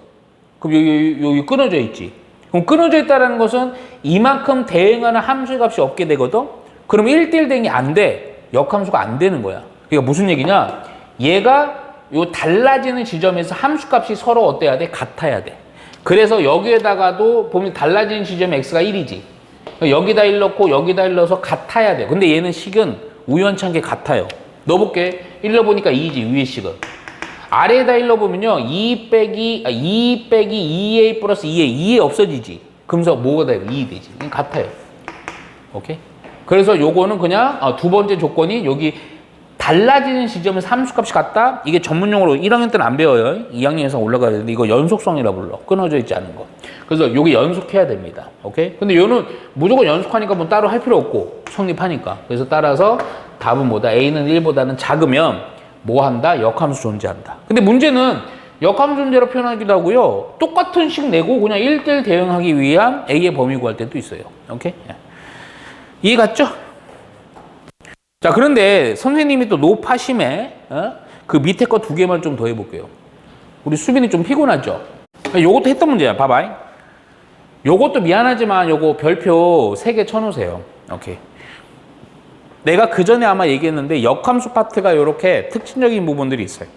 그럼 여기 끊어져 있지. 그럼 끊어져 있다는 것은 이만큼 대응하는 함수의 값이 없게 되거든. 그럼 1대1 대응이 안 돼. 역함수가 안 되는 거야. 그러니까 무슨 얘기냐? 얘가 요 달라지는 지점에서 함수 값이 서로 어때야 돼? 같아야 돼. 그래서 여기에다가도 보면 달라지는 지점 x가 1이지. 여기다 1 넣고 여기다 1 넣어서 같아야 돼. 근데 얘는 식은 우연찮게 같아요. 넣어볼게. 1 넣어보니까 2지 위에 식은. 아래에다 1 넣어보면요. 2 빼기 2a 플러스 2a 없어지지. 그러면서 뭐가 돼요? 2 되지. 같아요. 오케이? 그래서 요거는 그냥 두 번째 조건이 여기 달라지는 지점에서 함수값이 같다? 이게 전문용어로 1학년 때는 안 배워요. 2학년에서 올라가야 되는데 이거 연속성이라 불러. 끊어져 있지 않은 거. 그래서 요게 연속해야 됩니다. 오케이? 근데 요는 무조건 연속하니까 뭐 따로 할 필요 없고 성립하니까. 그래서 따라서 답은 뭐다? A는 1보다는 작으면 뭐 한다? 역함수 존재한다. 근데 문제는 역함수 존재로 표현하기도 하고요. 똑같은 식 내고 그냥 1대1 대응하기 위한 A의 범위 구할 때도 있어요. 오케이? 이해 갔죠? 자, 그런데 선생님이 또 노파심에 그 밑에 거 2개만 좀 더 해볼게요. 우리 수빈이 좀 피곤하죠? 요것도 했던 문제야. 봐봐. 요것도 미안하지만 요거 별표 3개 쳐놓으세요. 오케이. 내가 그 전에 아마 얘기했는데 역함수 파트가 요렇게 특징적인 부분들이 있어요.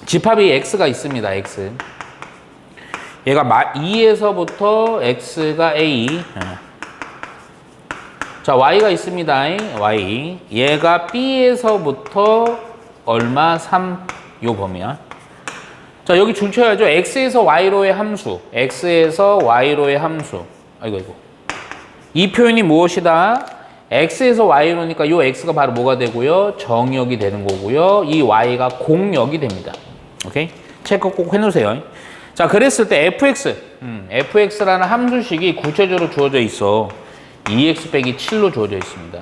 집합이 x가 있습니다. x. 얘가 2에서부터 x가 a. 자, y가 있습니다. y. 얘가 b에서부터 얼마? 3. 요 범위야. 자, 여기 줄 쳐야죠. x에서 y로의 함수. x에서 y로의 함수. 아이고. 이 표현이 무엇이다? x에서 y로니까 요 x가 바로 뭐가 되고요? 정역이 되는 거고요. 이 y가 공역이 됩니다. 오케이? 체크 꼭 해놓으세요. 자, 그랬을 때 fx. fx라는 함수식이 구체적으로 주어져 있어. 2x 빼기 7로 주어져 있습니다.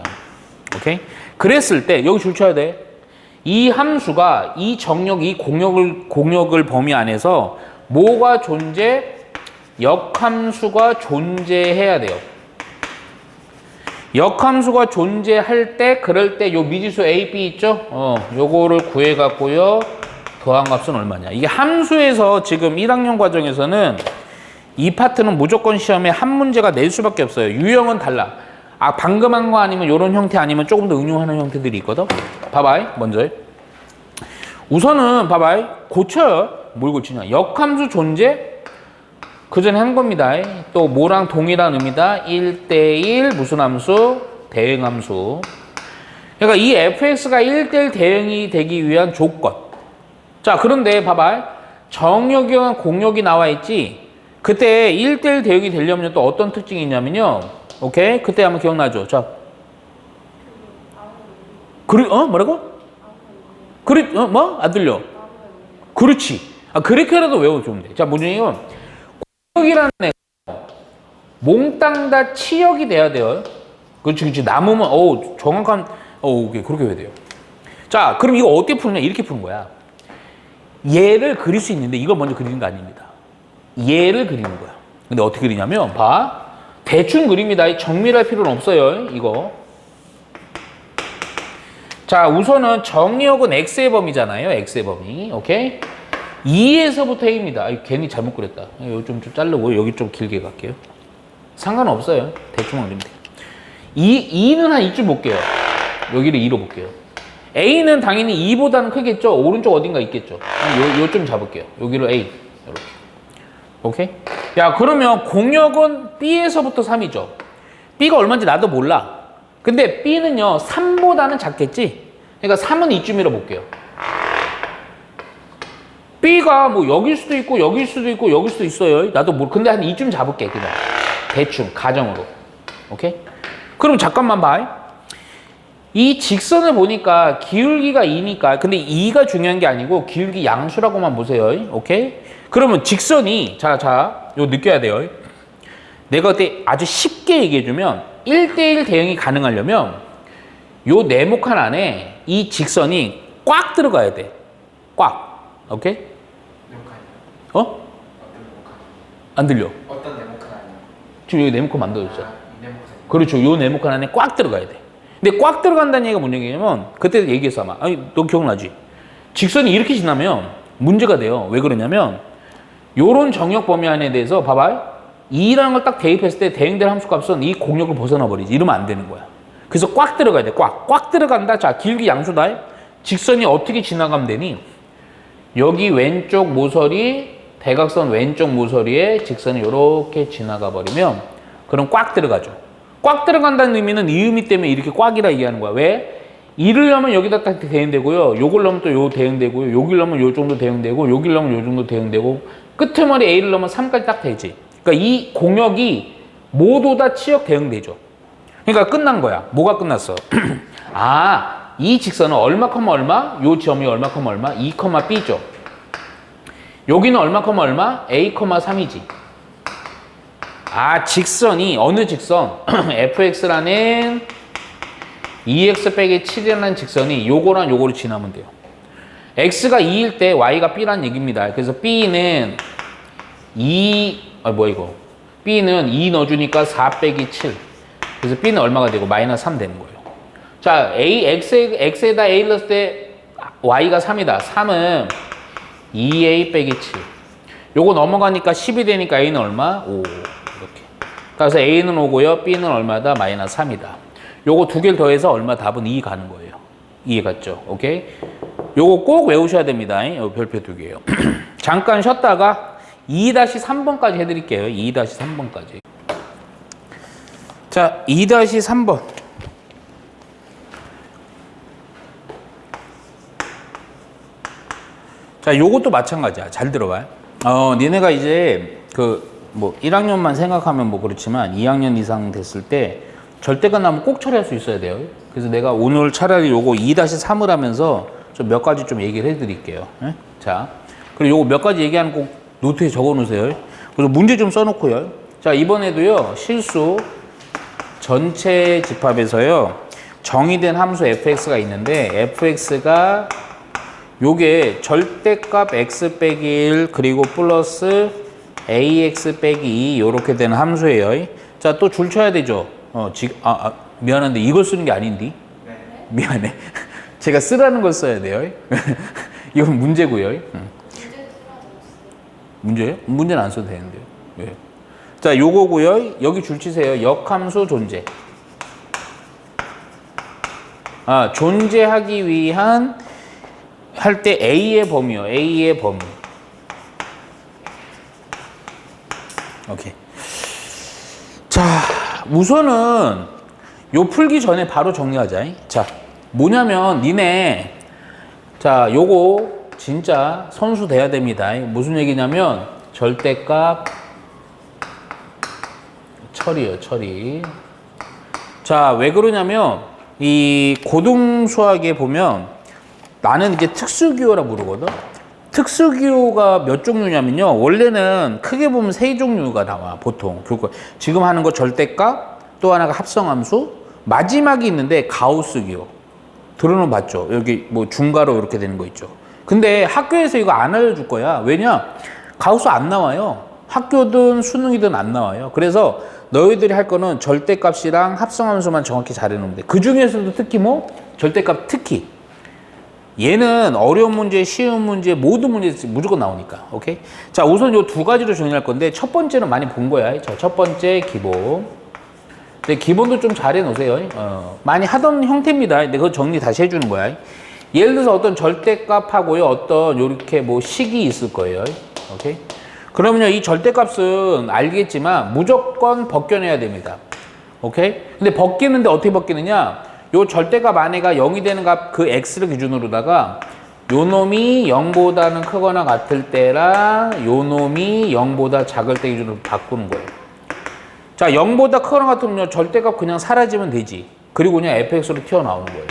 오케이? 그랬을 때 여기 줄 쳐야 돼. 이 함수가 이 정역, 이 공역을 범위 안에서 뭐가 역함수가 존재해야 돼요. 역함수가 존재할 때 그럴 때 요 미지수 a, b 있죠? 요거를 구해 갖고요. 더한 값은 얼마냐? 이게 함수에서 지금 1학년 과정에서는 이 파트는 무조건 시험에 한 문제가 낼 수밖에 없어요. 유형은 달라. 방금 한 거 아니면 이런 형태 아니면 조금 더 응용하는 형태들이 있거든. 봐봐. 먼저. 우선은 봐봐. 고쳐요. 뭘 고치냐. 역함수 존재. 그 전에 한 겁니다. 또 뭐랑 동일한 의미다. 1대1 무슨 함수? 대응함수. 그러니까 이 fx가 1대1 대응이 되기 위한 조건. 자, 그런데 봐봐. 정역이랑 공역이 나와 있지. 그때 1대1 대역이 되려면 또 어떤 특징이 있냐면요. 오케이? 그때 한번 기억나죠? 자. 뭐라고? 뭐? 안 들려. 그렇지. 그렇게라도 외워주면 돼. 자, 뭐냐면, 공역이라는 애가 몽땅 다 치역이 돼야 돼요. 그렇지. 나무면, 정확한, 오케이. 그렇게 해야 돼요. 자, 그럼 이거 어떻게 푸느냐? 이렇게 푸는 거야. 얘를 그릴 수 있는데 이걸 먼저 그리는 거 아닙니다. 얘를 그리는 거야. 근데 어떻게 그리냐면 봐. 대충 그립니다. 정밀할 필요는 없어요. 이거. 자, 우선은 정역은 x의 범위잖아요. x의 범위. 오케이? 2에서부터 a입니다. 괜히 잘못 그렸다. 여기 좀 자르고 여기 좀 길게 갈게요. 상관없어요. 대충 그리면 돼요. 2는 한 이쯤 볼게요. 여기를 2로 볼게요. A는 당연히 2보다는 크겠죠? 오른쪽 어딘가 있겠죠? 요쯤 잡을게요. 여기를 A. 이렇게. 오케이? 야, 그러면 공역은 B에서부터 3이죠? B가 얼마인지 나도 몰라. 근데 B는요, 3보다는 작겠지? 그러니까 3은 이쯤이라 볼게요. B가 뭐 여길 수도 있고, 여길 수도 있고, 여길 수도 있어요. 나도 근데 한 이쯤 잡을게, 그냥. 대충, 가정으로. 오케이? 그럼 잠깐만 봐. 이 직선을 보니까 기울기가 2니까 근데 2가 중요한 게 아니고 기울기 양수라고만 보세요. 오케이? 그러면 직선이 요 느껴야 돼요. 내가 그때 아주 쉽게 얘기해주면 1대1 대응이 가능하려면 요 네모칸 안에 이 직선이 꽉 들어가야 돼. 꽉. 오케이? 네모칸이요? 어? 어떤 네모칸? 안 들려. 어떤 네모칸 아니에요? 지금 여기 네모칸 만들어줬죠. 이 네모칸. 그렇죠. 요 네모칸 안에 꽉 들어가야 돼. 근데 꽉 들어간다는 얘기가 뭔 얘기냐면 그때 얘기했어 아마. 너 기억나지? 직선이 이렇게 지나면 문제가 돼요. 왜 그러냐면 요런 정역 범위 안에 대해서 봐봐. 2라는 걸 딱 대입했을 때 대응될 함수값은 이 공역을 벗어나 버리지. 이러면 안 되는 거야. 그래서 꽉 들어가야 돼. 꽉 들어간다. 자, 기울기 양수다. 직선이 어떻게 지나가면 되니? 여기 왼쪽 모서리, 대각선 왼쪽 모서리에 직선이 이렇게 지나가 버리면 그럼 꽉 들어가죠. 꽉 들어간다는 의미는 이 의미 때문에 이렇게 꽉이라 얘기하는 거야. 왜? 이를 넣으면 여기다 딱 대응되고요. 요걸 넣으면 또 요 대응되고요. 여길 넣으면 요 정도 대응되고, 여길 넣으면 요 정도 대응되고, 끝머리 A를 넣으면 3까지 딱 되지. 그러니까 이 공역이 모두 다 치역 대응되죠. 그러니까 끝난 거야. 뭐가 끝났어? 이 직선은 얼마, 얼마? 요 점이 얼마, 얼마? 2, B죠. 여기는 얼마, 얼마? A, 3이지. 직선이 어느 직선? fx라는 2x 빼기 7이라는 직선이 요거랑 요거를 지나면 돼요. x가 2일 때 y가 b란 얘기입니다. 그래서 b는 2, b는 2 넣어주니까 4 빼기 7. 그래서 b는 얼마가 되고 마이너스 3 되는 거예요. 자, x에다 a 넣었을 때 y가 3이다. 3은 2a 빼기 7. 요거 넘어가니까 10이 되니까 a는 얼마? 5. 이렇게. 그래서 a는 5고요. b는 얼마다? 마이너스 3이다. 요거 두 개를 더해서 얼마? 답은 2 가는 거예요. 2 갔죠. 오케이? 요거 꼭 외우셔야 됩니다. 요 별표 두 개예요. 잠깐 쉬었다가 2-3번까지 해드릴게요. 2-3번까지. 자, 2-3번. 자, 요것도 마찬가지야. 잘 들어봐요. 니네가 이제 1학년만 생각하면 뭐 그렇지만 2학년 이상 됐을 때 절대가 나면 꼭 처리할 수 있어야 돼요. 그래서 내가 오늘 차라리 요거 2-3을 하면서 좀 몇 가지 좀 얘기를 해드릴게요. 예? 자, 그리고 요거 몇 가지 얘기하는 꼭 노트에 적어 놓으세요. 그래서 문제 좀 써놓고요. 자, 이번에도요, 실수 전체 집합에서요, 정의된 함수 fx가 있는데, fx가 요게 절대값 x 빼기 1 그리고 플러스 ax 빼기 2 요렇게 되는 함수예요. 자, 또 줄 쳐야 되죠. 미안한데 이걸 쓰는 게 아닌데. 네. 미안해. 제가 쓰라는 걸 써야 돼요. 이건 문제고요. 문제예요? 문제는 안 써도 되는데요. 왜? 자, 요거고요. 여기 줄 치세요. 역함수 존재. 존재하기 위한 할 때 A의 범위요. A의 범위. 오케이. 자, 우선은 요 풀기 전에 바로 정리하자. 자, 뭐냐면 니네 자, 요거 진짜 선수 돼야 됩니다. 무슨 얘기냐면 절대값 처리예요, 처리. 자, 왜 그러냐면 이 고등수학에 보면 나는 이제 특수기호라 부르거든. 특수기호가 몇 종류냐면요. 원래는 크게 보면 세 종류가 나와, 보통. 지금 하는 거 절대값, 또 하나가 합성함수, 마지막이 있는데 가우스 기호. 들어는 봤죠? 여기 뭐 중괄호 이렇게 되는 거 있죠. 근데 학교에서 이거 안 알려줄 거야. 왜냐? 가우스 안 나와요. 학교든 수능이든 안 나와요. 그래서 너희들이 할 거는 절대값이랑 합성함수만 정확히 잘 해놓으면 돼. 그 중에서도 특히 뭐? 절대값 특히. 얘는 어려운 문제, 쉬운 문제, 모든 문제 무조건 나오니까. 오케이? 자, 우선 요 두 가지로 정리할 건데, 첫 번째는 많이 본 거야. 자, 첫 번째 기본. 근데 기본도 좀 잘 해놓으세요. 많이 하던 형태입니다. 근데 그거 정리 다시 해주는 거야. 예를 들어서 어떤 절대값하고요, 어떤 요렇게 뭐 식이 있을 거예요. 오케이? 그러면요, 이 절대값은 알겠지만 무조건 벗겨내야 됩니다. 오케이? 근데 벗기는데 어떻게 벗기느냐? 요 절대값 안에가 0이 되는 값, 그 x를 기준으로다가 요 놈이 0보다는 크거나 같을 때랑 요 놈이 0보다 작을 때 기준으로 바꾸는 거예요. 자, 0보다 크거나 같으면 절대값 그냥 사라지면 되지. 그리고 그냥 fx로 튀어나오는 거예요.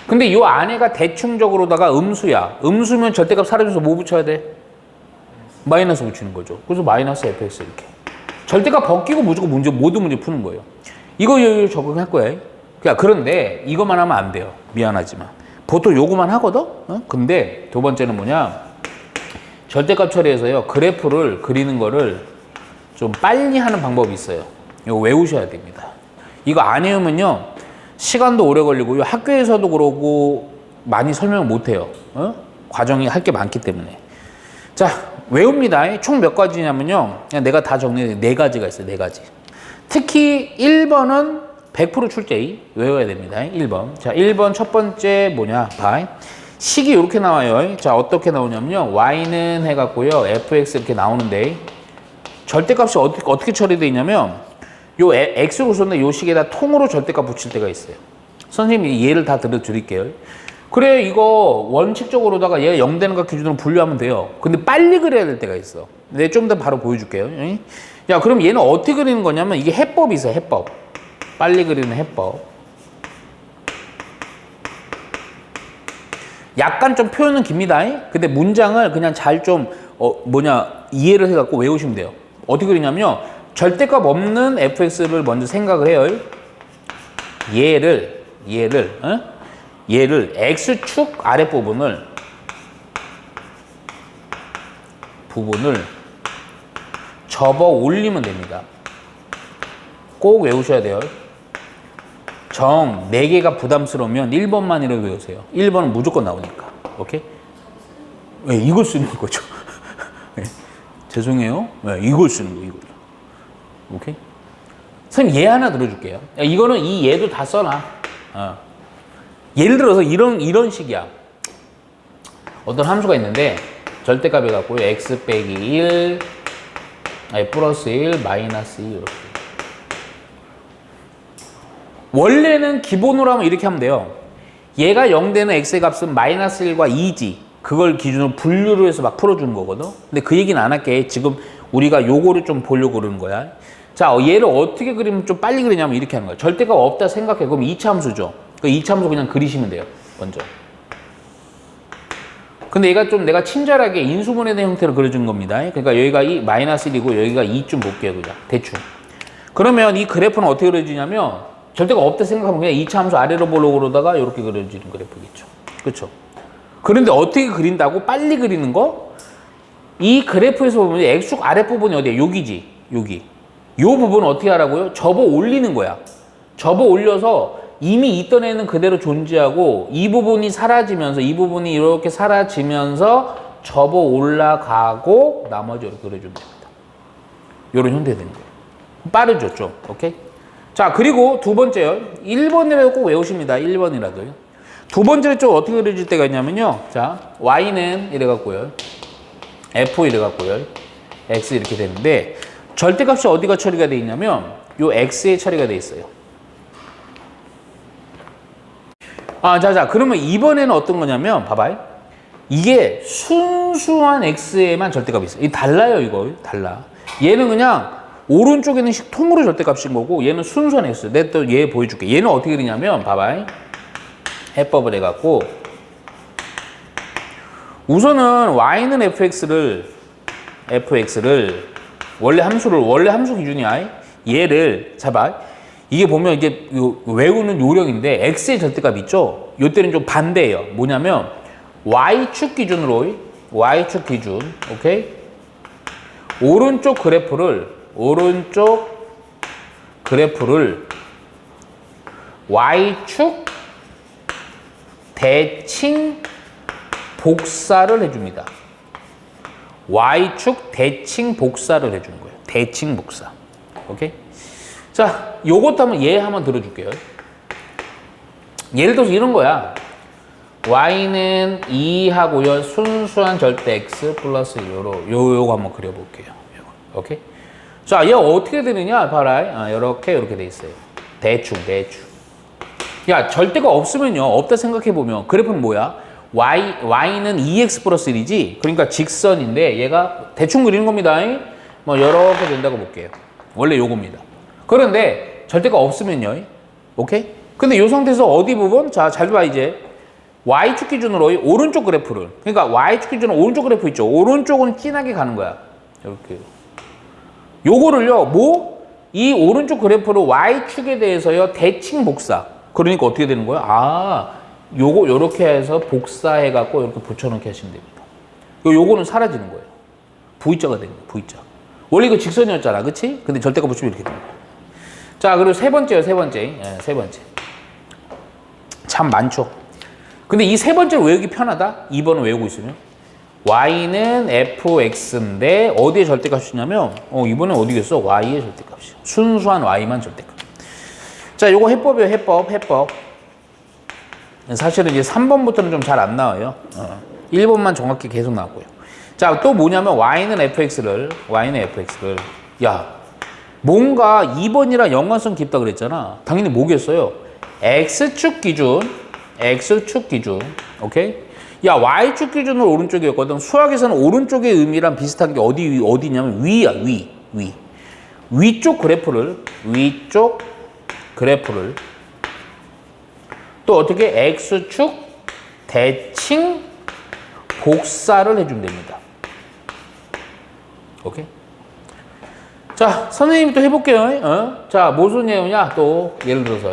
근데 요 안에가 대충적으로다가 음수야. 음수면 절대값 사라져서 뭐 붙여야 돼? 마이너스 붙이는 거죠. 그래서 마이너스 fx 이렇게. 절대값 벗기고 무조건 모든 문제 푸는 거예요. 이거 적응할 거예요. 그런데 이것만 하면 안 돼요. 미안하지만. 보통 요거만 하거든? 근데 두 번째는 뭐냐? 절대값 처리해서요. 그래프를 그리는 거를 좀 빨리 하는 방법이 있어요. 이거 외우셔야 됩니다. 이거 안 외우면요. 시간도 오래 걸리고요. 학교에서도 그러고 많이 설명을 못 해요. 과정이 할 게 많기 때문에. 자, 외웁니다. 총 몇 가지냐면요. 그냥 내가 다 정리해. 네 가지가 있어요. 네 가지. 특히 1번은 100% 출제 외워야 됩니다. 1번. 자, 1번 첫 번째 뭐냐? 봐. 식이 이렇게 나와요. 자, 어떻게 나오냐면요. y는 해갖고요. fx 이렇게 나오는데 절대값이 어떻게 처리되어 있냐면 요 x로 썼는데 요 식에다 통으로 절대값 붙일 때가 있어요. 선생님이 예를 다 들어드릴게요. 그래, 이거 원칙적으로다가 얘가 0 되는 것 기준으로 분류하면 돼요. 근데 빨리 그려야 될 때가 있어. 내가 좀 더 바로 보여줄게요. 야, 그럼 얘는 어떻게 그리는 거냐면 이게 해법이 있어요. 해법. 빨리 그리는 해법. 약간 좀 표현은 깁니다. 근데 문장을 그냥 잘 좀 이해를 해갖고 외우시면 돼요. 어떻게 그리냐면요. 절대값 없는 fx를 먼저 생각을 해요. 얘를 x축 아랫부분을 접어 올리면 됩니다. 꼭 외우셔야 돼요. 정 4개가 부담스러우면 1번만이라도 외우세요. 1번은 무조건 나오니까. 오케이? 왜 이걸 쓰는 거죠? 네. 죄송해요. 왜 이걸 쓰는 거 이걸. 오케이? 선생님 예 하나 들어줄게요. 야, 이거는 이 예도 다 써놔. 예를 들어서 이런 식이야. 어떤 함수가 있는데 절대값이 갖고 x 빼기 1 플러스 1 마이너스 2 이렇게. 원래는 기본으로 하면 이렇게 하면 돼요. 얘가 0 되는 x의 값은 마이너스 1과 2지. 그걸 기준으로 분류를 해서 막 풀어주는 거거든. 근데 그 얘기는 안 할게. 지금 우리가 요거를 좀 보려고 그러는 거야. 자, 얘를 어떻게 그리면 좀 빨리 그리냐면 이렇게 하는 거야. 절대값 없다 생각해. 그럼 2차 함수죠. 그 2차 함수 그냥 그리시면 돼요. 먼저. 근데 얘가 좀 내가 친절하게 인수분해 된 형태로 그려준 겁니다. 그러니까 여기가 이 마이너스 1이고 여기가 2쯤 볼게요. 그냥 대충. 그러면 이 그래프는 어떻게 그려지냐면 절대가 없다 생각하면 그냥 2차 함수 아래로 보려고 그러다가 이렇게 그려지는 그래프겠죠. 그렇죠? 그런데 어떻게 그린다고? 빨리 그리는 거? 이 그래프에서 보면 x축 아랫부분이 어디야? 여기지. 여기. 요 부분은 어떻게 하라고요? 접어 올리는 거야. 접어 올려서 이미 있던 애는 그대로 존재하고 이 부분이 사라지면서 이 부분이 이렇게 사라지면서 접어 올라가고 나머지 이렇게 그려주면 됩니다. 요런 형태 되는 거예요. 빠르죠, 좀. 오케이? 자, 그리고 두 번째요. 1번이라도 꼭 외우십니다. 1번이라도요. 두 번째로 좀 어떻게 그려질 때가 있냐면요. 자, y는 이래갖고요. f 이래갖고요. x 이렇게 되는데 절대값이 어디가 처리가 돼 있냐면 요 x에 처리가 돼 있어요. 자, 그러면 이번에는 어떤 거냐면 봐봐요. 이게 순수한 x에만 절대값이 있어. 이 달라요, 이거. 달라. 얘는 그냥 오른쪽에는 통으로 절대값인 거고 얘는 순수한 x. 내가 또 얘 보여줄게. 얘는 어떻게 되냐면 봐봐. 해법을 해갖고 우선은 y는 fx를 원래 함수 기준이야. 얘를 잡아. 이게 보면 이제 외우는 요령인데 x의 절대값 있죠? 요때는 좀 반대예요. 뭐냐면 y축 기준으로 y축 기준, 오케이? 오른쪽 그래프를 y축 대칭 복사를 해줍니다. y축 대칭 복사를 해주는 거예요. 대칭 복사. 오케이? 자, 요것도 한번 한번 들어줄게요. 예를 들어서 이런 거야. y는 2하고요. 순수한 절대 x 플러스 요거 한번 그려볼게요. 요거. 오케이? 자, 얘 어떻게 되느냐? 봐라. 이렇게 돼 있어요. 대충. 야, 절대가 없으면요. 없다 생각해보면 그래프는 뭐야? y는 2x 플러스 1이지? 그러니까 직선인데 얘가 대충 그리는 겁니다. 뭐 이렇게 된다고 볼게요. 원래 요겁니다. 그런데 절대가 없으면요. 오케이? 근데 이 상태에서 어디 부분? 자, 잘 봐, 이제. y축 기준으로 오른쪽 그래프를. 그러니까 y축 기준으로 오른쪽 그래프 있죠? 오른쪽은 진하게 가는 거야. 이렇게. 요거를요, 이 오른쪽 그래프로 y축에 대해서요, 대칭 복사. 그러니까 어떻게 되는 거야? 요렇게 해서 복사해갖고 이렇게 붙여넣기 하시면 됩니다. 요거는 사라지는 거예요. V자가 되는 거예요, V자. 원래 이거 직선이었잖아, 그치? 근데 절대가 붙이면 이렇게 됩니다. 자, 그리고 세 번째. 참 많죠. 근데 이 세 번째는 외우기 편하다? 2번은 외우고 있으면. y는 fx인데 어디에 절대값이냐면, 이번엔 어디겠어? y의 절대값이야. 순수한 y만 절대값. 자, 요거 해법이에요, 해법. 사실은 이제 3번부터는 좀 잘 안 나와요. 1번만 정확히 계속 나왔고요. 자, 또 뭐냐면 y는 fx를 야, 뭔가 2번이랑 연관성 깊다 그랬잖아. 당연히 뭐겠어요? x축 기준. 오케이? 야, y축 기준으로 오른쪽이었거든. 수학에서는 오른쪽의 의미랑 비슷한 게 어디냐면 위야, 위. 위쪽 그래프를 또 어떻게 x축 대칭 복사를 해주면 됩니다. 오케이? 자, 선생님이 또 해볼게요. 자, 무슨 내용이냐? 또 예를 들어서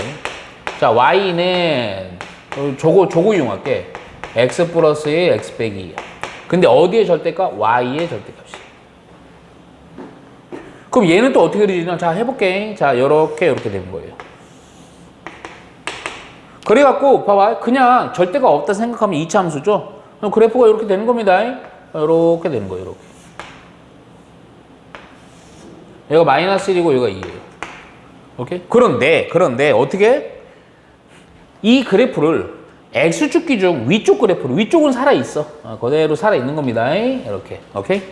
자, y는 저거 이용할게. x 플러스의 x 빼기 2야. 근데 어디에 절대값? y의 절대값이야. 그럼 얘는 또 어떻게 되지나? 자, 해볼게. 자, 이렇게 되는 거예요. 그래갖고 봐봐, 그냥 절대가 없다 생각하면 2차 함수죠. 그럼 그래프가 이렇게 되는 겁니다. 이렇게 되는 거예요. 이렇게. 얘가 마이너스 1이고 얘가 2예요. 오케이? 그런데 어떻게? 이 그래프를 x축 기준 위쪽 그래프를, 위쪽은 살아있어. 그대로 살아있는 겁니다. 이렇게. 오케이?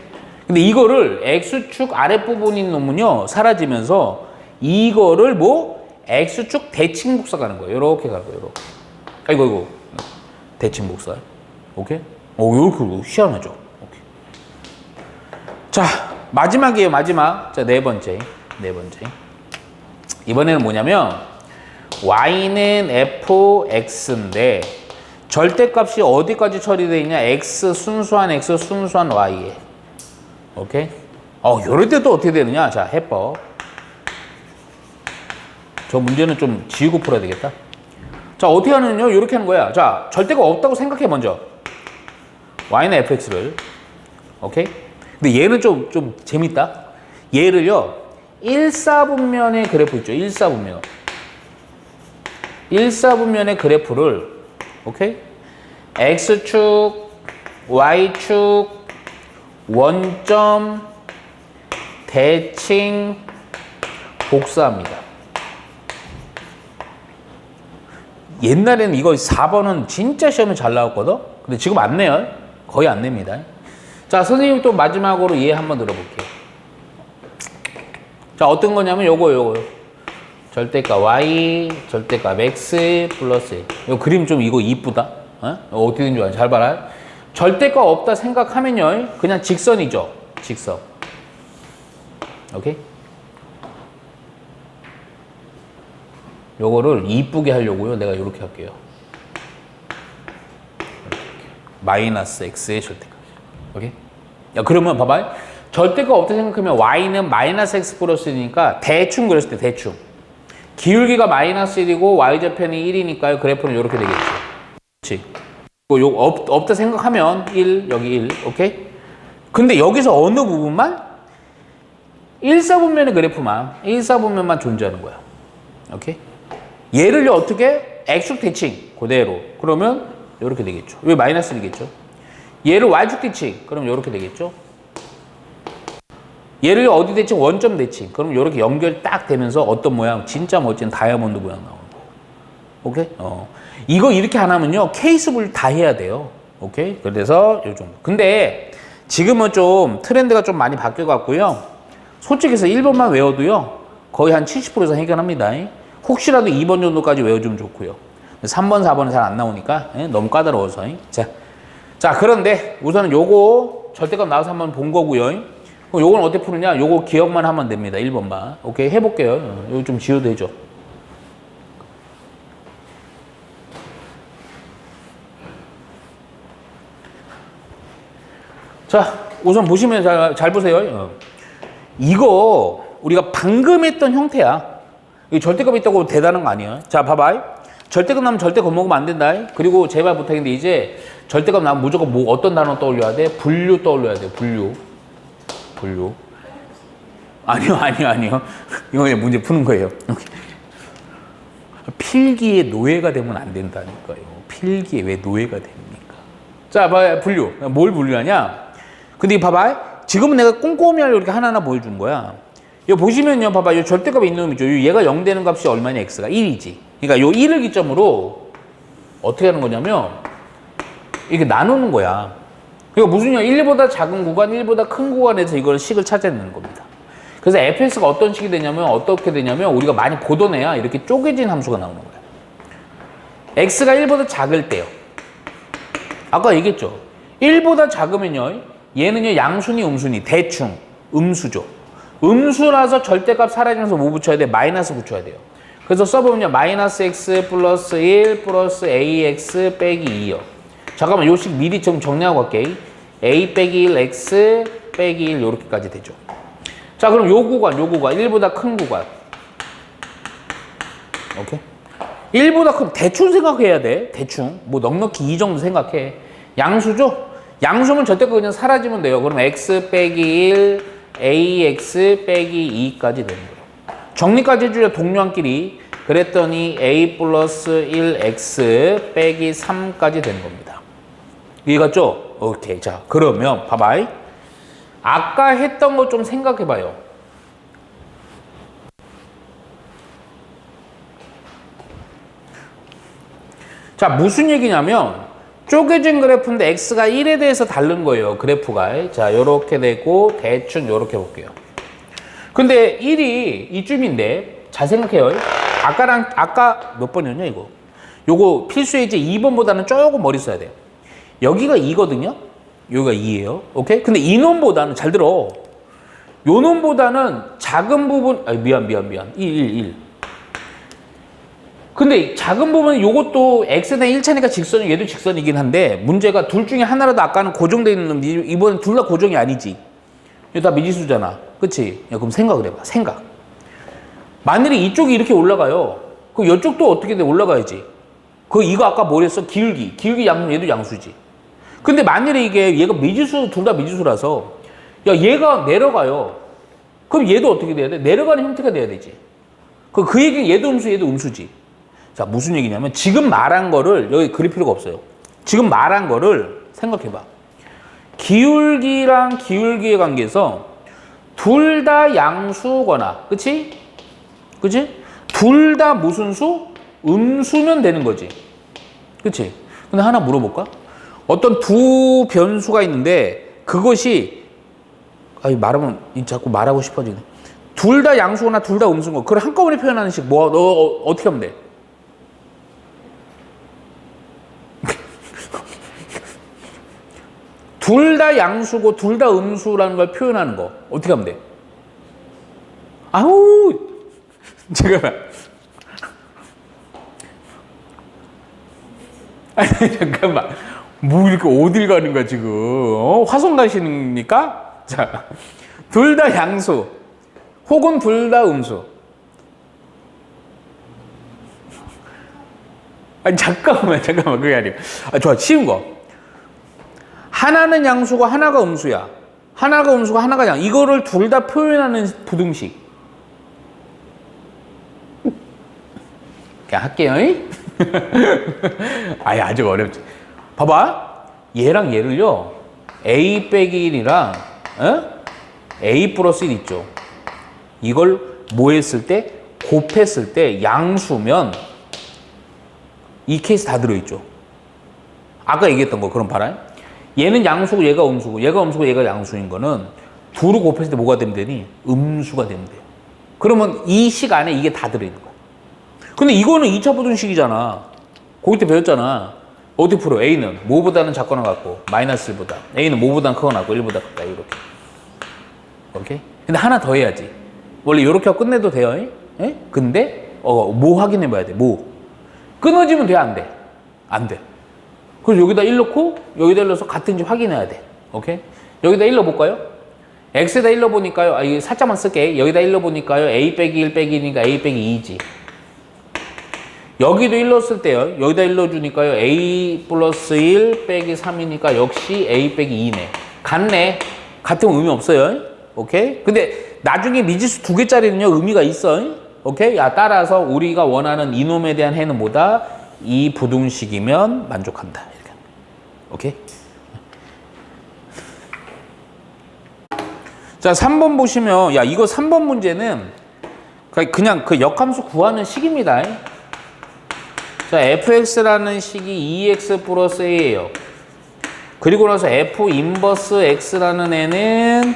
근데 이거를 x축 아랫부분인 놈은요, 사라지면서 이거를 x축 대칭 복사 가는 거예요. 이렇게 가는 거예요. 이렇게. 아이고. 대칭 복사. 오케이? 이렇게 희한하죠. 오케이. 자, 마지막이에요. 자, 네 번째. 이번에는 뭐냐면 y는 fx인데 절대값이 어디까지 처리되어 있냐? x 순수한 y에. 오케이? 요럴 때 또 어떻게 되느냐? 자, 해법. 저 문제는 좀 지우고 풀어야 되겠다. 자, 어떻게 하느냐? 이렇게 하는 거야. 자, 절대가 없다고 생각해, 먼저. y는 fx를. 오케이? 근데 얘는 좀 재밌다. 얘를요, 1사분면의 그래프 있죠? 1사분면의 그래프를, 오케이? x축, y축, 원점, 대칭, 복사합니다. 옛날에는 이거 4번은 진짜 시험에 잘 나왔거든? 근데 지금 안 내요. 거의 안 냅니다. 자, 선생님 또 마지막으로 얘 한번 들어볼게요. 자, 어떤 거냐면 요거. 절대값 y, 절대값 x 플러스 1. 요 그림 좀 이거 이쁘다. 어떻게 된 줄 알아? 잘 봐라. 절대가 없다 생각하면요. 그냥 직선이죠. 직선. 오케이? 요거를 이쁘게 하려고요. 내가 이렇게 할게요. 마이너스 x의 절대값. 오케이? 야, 그러면 봐봐. 절대가 없다 생각하면 y는 마이너스 x 플러스니까 대충 그렸을 때 대충. 기울기가 마이너스 1이고 y좌편이 1이니까요. 그래프는 이렇게 되겠죠. 그렇지? 요 없다 생각하면 1, 여기 1. 오케이? 근데 여기서 어느 부분만? 1사분면의 그래프만, 1사분면만 존재하는 거야. 오케이? 얘를 어떻게? x축 대칭. 그대로. 그러면 이렇게 되겠죠. 왜 마이너스 1이겠죠? 얘를 y축 대칭. 그럼 이렇게 되겠죠? 얘를 어디 대칭? 원점 대칭. 그럼 이렇게 연결 딱 되면서 어떤 모양? 진짜 멋진 다이아몬드 모양 나오는 거예요. 오케이? 이거 이렇게 안 하면요. 케이스를 다 해야 돼요. 오케이? 그래서 요 정도. 근데 지금은 좀 트렌드가 좀 많이 바뀌어 갖고요. 솔직히 해서 1번만 외워도요. 거의 한 70% 이상 해결합니다. 혹시라도 2번 정도까지 외워주면 좋고요. 3번, 4번은 잘 안 나오니까 너무 까다로워서. 자, 그런데 우선은 요거 절대값 나와서 한번 본 거고요. 요건 어떻게 푸느냐? 요거 기억만 하면 됩니다. 1번만. 오케이, 해볼게요. 요거 좀 지워도 되죠. 자, 우선 보시면 잘 보세요. 이거 우리가 방금 했던 형태야. 이 절대값이 있다고 대단한 거 아니야. 자, 봐봐. 절대값 나오면 절대값 먹으면 안 된다. 그리고 제발 부탁인데 이제 절대값 나오면 무조건 뭐 어떤 단어 떠올려야 돼? 분류 떠올려야 돼. 분류. 아니요. 이거 그냥 문제 푸는 거예요. 필기의 노예가 되면 안 된다니까요. 필기에 왜 노예가 됩니까? 자, 봐요. 분류. 뭘 분류하냐? 근데 봐봐. 지금은 내가 꼼꼼히 이렇게 하나하나 보여준 거야. 이거 보시면요. 봐봐. 이 절대값이 있는 놈이죠. 얘가 0 되는 값이 얼마냐? x가 1이지. 그러니까 요 1을 기점으로 어떻게 하는 거냐면 이렇게 나누는 거야. 그러니까 무슨 1보다 작은 구간, 1보다 큰 구간에서 이걸 식을 찾아내는 겁니다. 그래서 fx가 어떤 식이 되냐면 어떻게 되냐면 우리가 많이 보던 애야 이렇게 쪼개진 함수가 나오는 거야. x가 1보다 작을 때요. 아까 얘기했죠. 1보다 작으면요. 얘는요 양순이 음순이 대충 음수죠. 음수라서 절대값 사라지면서 뭐 붙여야 돼? 마이너스 붙여야 돼요. 그래서 써보면요. 마이너스 x 플러스 1 플러스 ax 빼기 2요. 잠깐만 요식 미리 좀 정리하고 갈게. a 빼기 1 x 빼기 1 요렇게까지 되죠. 자, 그럼 요 구간 1보다 큰 구간. 오케이? 1보다 큰 대충 생각해야 돼. 대충. 뭐 넉넉히 2 정도 생각해. 양수죠? 양수면 절대값 그냥 사라지면 돼요. 그럼 x 빼기 1 ax 빼기 2까지 되는 거예요. 정리까지 해주려 동료한끼리. 그랬더니 a 플러스 1x 빼기 3까지 되는 겁니다. 이해갔죠? 오케이. 자, 그러면 봐봐. 아까 했던 거 좀 생각해봐요. 자, 무슨 얘기냐면 쪼개진 그래프인데 x가 1에 대해서 다른 거예요. 그래프가. 자, 요렇게 되고 대충 요렇게 볼게요. 근데 1이 이쯤인데 잘 생각해요. 아까 몇 번이었냐 이거. 요거 필수에 이제 2번보다는 조금 머리 써야 돼요. 여기가 2거든요. 여기가 2예요. 오케이? 근데 이 놈보다는 잘 들어. 요 놈보다는 작은 부분 미안 1. 근데 작은 부분은 요것도 x는 1차니까 직선이 얘도 직선이긴 한데 문제가 둘 중에 하나라도 아까는 고정되어 있는 놈 이번엔 둘 다 고정이 아니지. 이거 다 미지수잖아. 그치? 야, 그럼 생각을 해봐. 생각. 만일에 이쪽이 이렇게 올라가요. 그럼 이쪽도 어떻게 돼? 올라가야지. 이거 아까 뭐랬어? 기울기 양수, 얘도 양수지. 근데 만일에 얘가 미지수, 둘 다 미지수라서, 야, 얘가 내려가요. 그럼 얘도 어떻게 돼야 돼? 내려가는 형태가 돼야 되지. 그 얘기는 얘도 음수, 얘도 음수지. 자, 무슨 얘기냐면, 지금 말한 거를, 여기 그릴 필요가 없어요. 지금 말한 거를 생각해봐. 기울기랑 기울기의 관계에서 둘 다 양수거나, 그치? 둘 다 무슨 수? 음수면 되는 거지. 그치? 근데 하나 물어볼까? 어떤 두 변수가 있는데 그것이 말하면 자꾸 말하고 싶어지네. 둘 다 양수거나 둘 다 음수인 거. 그걸 한꺼번에 표현하는 식 너 어떻게 하면 돼? 둘 다 양수고 둘 다 음수라는 걸 표현하는 거 어떻게 하면 돼? 아우 잠깐만. 아니 잠깐만. 뭐 이렇게 어딜 가는 거야 지금? 화성 가시니까? 자, 둘 다 양수 혹은 둘 다 음수. 아니 잠깐만 그게 아니고. 좋아, 쉬운 거. 하나는 양수고 하나가 음수야. 하나가 음수고 하나가 양. 이거를 둘 다 표현하는 부등식. 그냥 할게요. 아니 아주 어렵지. 봐봐. 얘랑 얘를요. A 빼기 1이랑 A 플러스 1 있죠. 이걸 뭐 했을 때? 곱했을 때 양수면 이 케이스 다 들어있죠. 아까 얘기했던 거 그럼 봐라. 얘는 양수고 얘가 음수고 얘가 음수고 얘가 양수인 거는 둘을 곱했을 때 뭐가 되면 되니? 음수가 되면 돼요. 그러면 이 식 안에 이게 다 들어있는 거야. 근데 이거는 2차 부등식이잖아. 고기 때 배웠잖아. 어떻게 풀어? A는 뭐보다는 작거나 같고 마이너스 1보다. A는 뭐보다는 크거나 같고 1보다 크다. 이렇게. 오케이? 근데 하나 더 해야지. 원래 이렇게 하고 끝내도 돼요. 근데 뭐 확인해 봐야 돼. 뭐. 끊어지면 돼? 안 돼? 안 돼. 그래서 여기다 1 넣고 여기다 1 넣어서 같은지 확인해야 돼. 오케이? 여기다 1 넣어볼까요? x에다 1 넣어보니까요. 이거 살짝만 쓸게. 여기다 1 넣어보니까요. a 빼기 1 빼기 2니까 a 빼기 2지. 여기도 1 넣었을 때요. 여기다 1 넣어주니까요. a 플러스 1 빼기 3이니까 역시 a 빼기 2네. 같네. 같으면 의미 없어요. 오케이? 근데 나중에 미지수 2개짜리는요. 의미가 있어. 오케이? 따라서 우리가 원하는 이놈에 대한 해는 뭐다? 이 부등식이면 만족한다. 이렇게. 오케이? 자, 3번 보시면, 이거 3번 문제는 그냥 그 역함수 구하는 식입니다. 자, fx라는 식이 2x 플러스 a예요. 그리고 나서 f 인버스 x라는 애는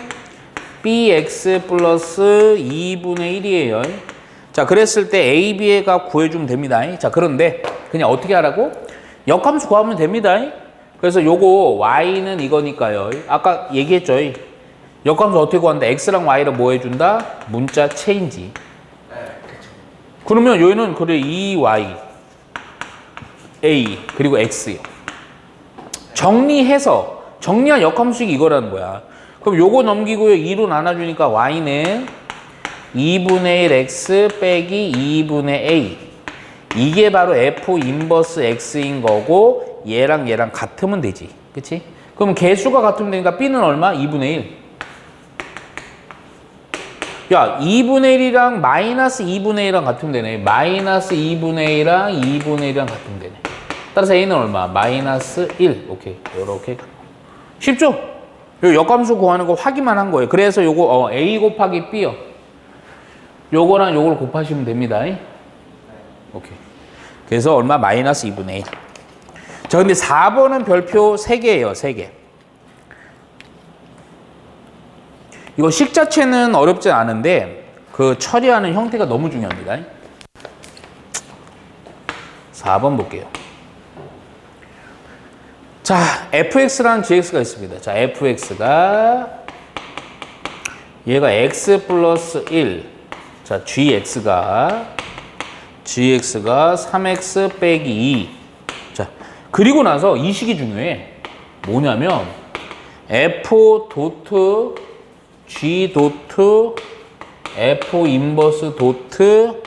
bx 플러스 2분의 1이에요. 자, 그랬을 때 a, b의 값 구해주면 됩니다. 자, 그런데 그냥 어떻게 하라고? 역함수 구하면 됩니다. 그래서 요거 y는 이거니까요. 아까 얘기했죠. 역함수 어떻게 구한다? x랑 y를 뭐 해준다? 문자 체인지. 네, 그렇죠. 그러면 여기는 그래 2y a 그리고 x요. 정리한 역함수식이 이거라는 거야. 그럼 요거 넘기고요. 2로 나눠주니까 y는 2분의 1 x 빼기 2분의 a. 이게 바로 f 인버스 x인 거고 얘랑 같으면 되지. 그치? 그럼 개수가 같으면 되니까 b는 얼마? 2분의 1. 2분의 1이랑 마이너스 2분의 1이랑 같으면 되네. 마이너스 2분의 1이랑 2분의 1이랑 같으면 되네. 따라서 a는 얼마? 마이너스 1. 오케이. 요렇게. 쉽죠? 요 역함수 구하는 거 확인만 한 거예요. 그래서 요거 a 곱하기 b요. 요거랑 요걸 곱하시면 됩니다. 오케이. 그래서 얼마? 마이너스 2분의 1. 자, 근데 4번은 별표 3개예요. 3개. 이거 식 자체는 어렵지 않은데 그 처리하는 형태가 너무 중요합니다. 4번 볼게요. 자, fx라는 gx가 있습니다. 자, fx가 얘가 x 플러스 1. 자, gx가 3x 빼기 2. 자, 그리고 나서 이 식이 중요해. 뭐냐면 f 도트 g 도트 f 인버스 도트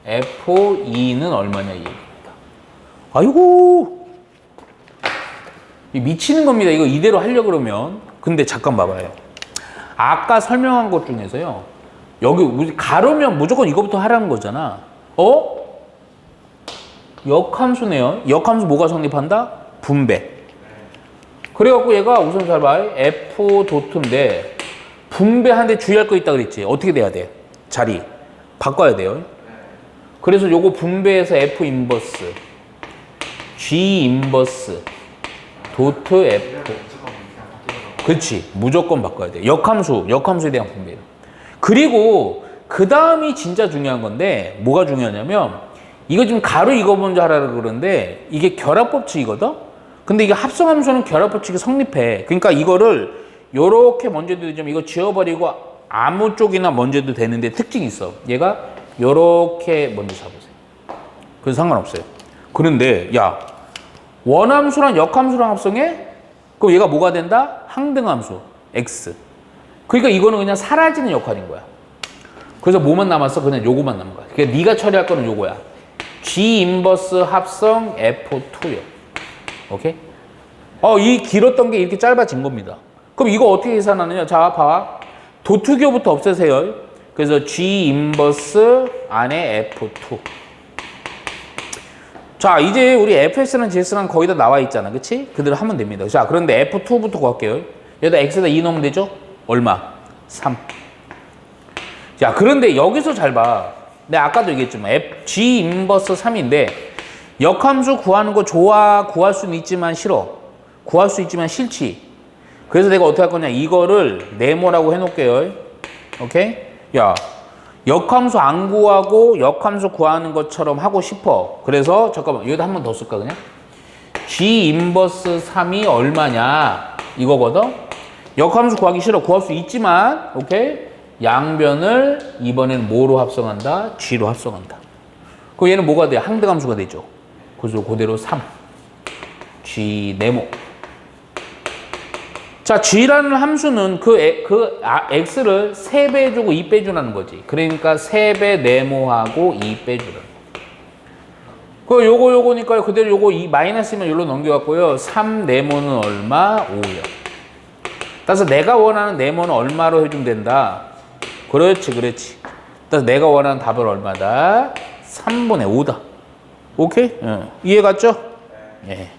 f2는 얼마냐 이 얘기입니다. 아이고 미치는 겁니다. 이거 이대로 하려고 그러면. 근데 잠깐 봐봐요. 아까 설명한 것 중에서요. 여기 가로면 무조건 이거부터 하라는 거잖아. 역함수네요. 역함수 뭐가 성립한다? 분배. 그래갖고 얘가 우선 잘 봐. f 도트인데 분배하는데 주의할 거 있다 그랬지. 어떻게 돼야 돼? 자리 바꿔야 돼요. 그래서 요거 분배해서 f 인버스 g 인버스 도트 f. 그렇지. 무조건 바꿔야 돼. 역함수에 대한 분배. 그리고 그 다음이 진짜 중요한 건데 뭐가 중요하냐면 이거 지금 가로 이거 먼저 하라고 그러는데 이게 결합법칙이거든? 근데 이게 합성함수는 결합법칙이 성립해. 그러니까 이거를 요렇게 먼저 해도 되지만 이거 지워버리고 아무 쪽이나 먼저 해도 되는데 특징이 있어. 얘가 요렇게 먼저 잡으세요. 그래서 상관없어요. 그런데 야, 원함수랑 역함수랑 합성해? 그럼 얘가 뭐가 된다? 항등함수 x. 그러니까 이거는 그냥 사라지는 역할인 거야. 그래서 뭐만 남았어? 그냥 요거만 남은 거야. 그러니까 네가 처리할 거는 요거야. G 인버스 합성 F2요. 오케이? 이 길었던 게 이렇게 짧아진 겁니다. 그럼 이거 어떻게 계산하느냐? 자, 봐. 도투교부터 없애세요. 그래서 G 인버스 안에 F2. 자, 이제 우리 fx랑 gs랑 거의 다 나와 있잖아. 그치? 그대로 하면 됩니다. 자, 그런데 f2부터 구할게요. 여기다 x에다 2 넣으면 되죠? 얼마? 3. 자, 그런데 여기서 잘 봐. 내가 아까도 얘기했지만 g 인버스 3인데 역함수 구하는 거 좋아. 구할 수는 있지만 싫어. 구할 수 있지만 싫지. 그래서 내가 어떻게 할 거냐. 이거를 네모라고 해놓을게요. 오케이? 야, 역함수 안 구하고 역함수 구하는 것처럼 하고 싶어. 그래서 잠깐만 여기다 한 번 더 쓸까 그냥? G 인버스 3이 얼마냐 이거거든. 역함수 구하기 싫어. 구할 수 있지만 오케이? 양변을 이번엔 뭐로 합성한다? G로 합성한다. 그럼 얘는 뭐가 돼? 항등함수가 되죠. 그래서 그대로 3 G 네모. 자, G라는 함수는 X를 3배 해주고 2배 해주라는 거지. 그러니까 3배 네모하고 2배 주라는 거. 요거니까 그대로 요거 마이너스면 여기로 넘겨갖고요. 3 네모는 얼마? 5요. 따라서 내가 원하는 네모는 얼마로 해주면 된다. 그렇지. 따라서 내가 원하는 답은 얼마다? 3분의 5다. 오케이? 이해 갔죠? 예.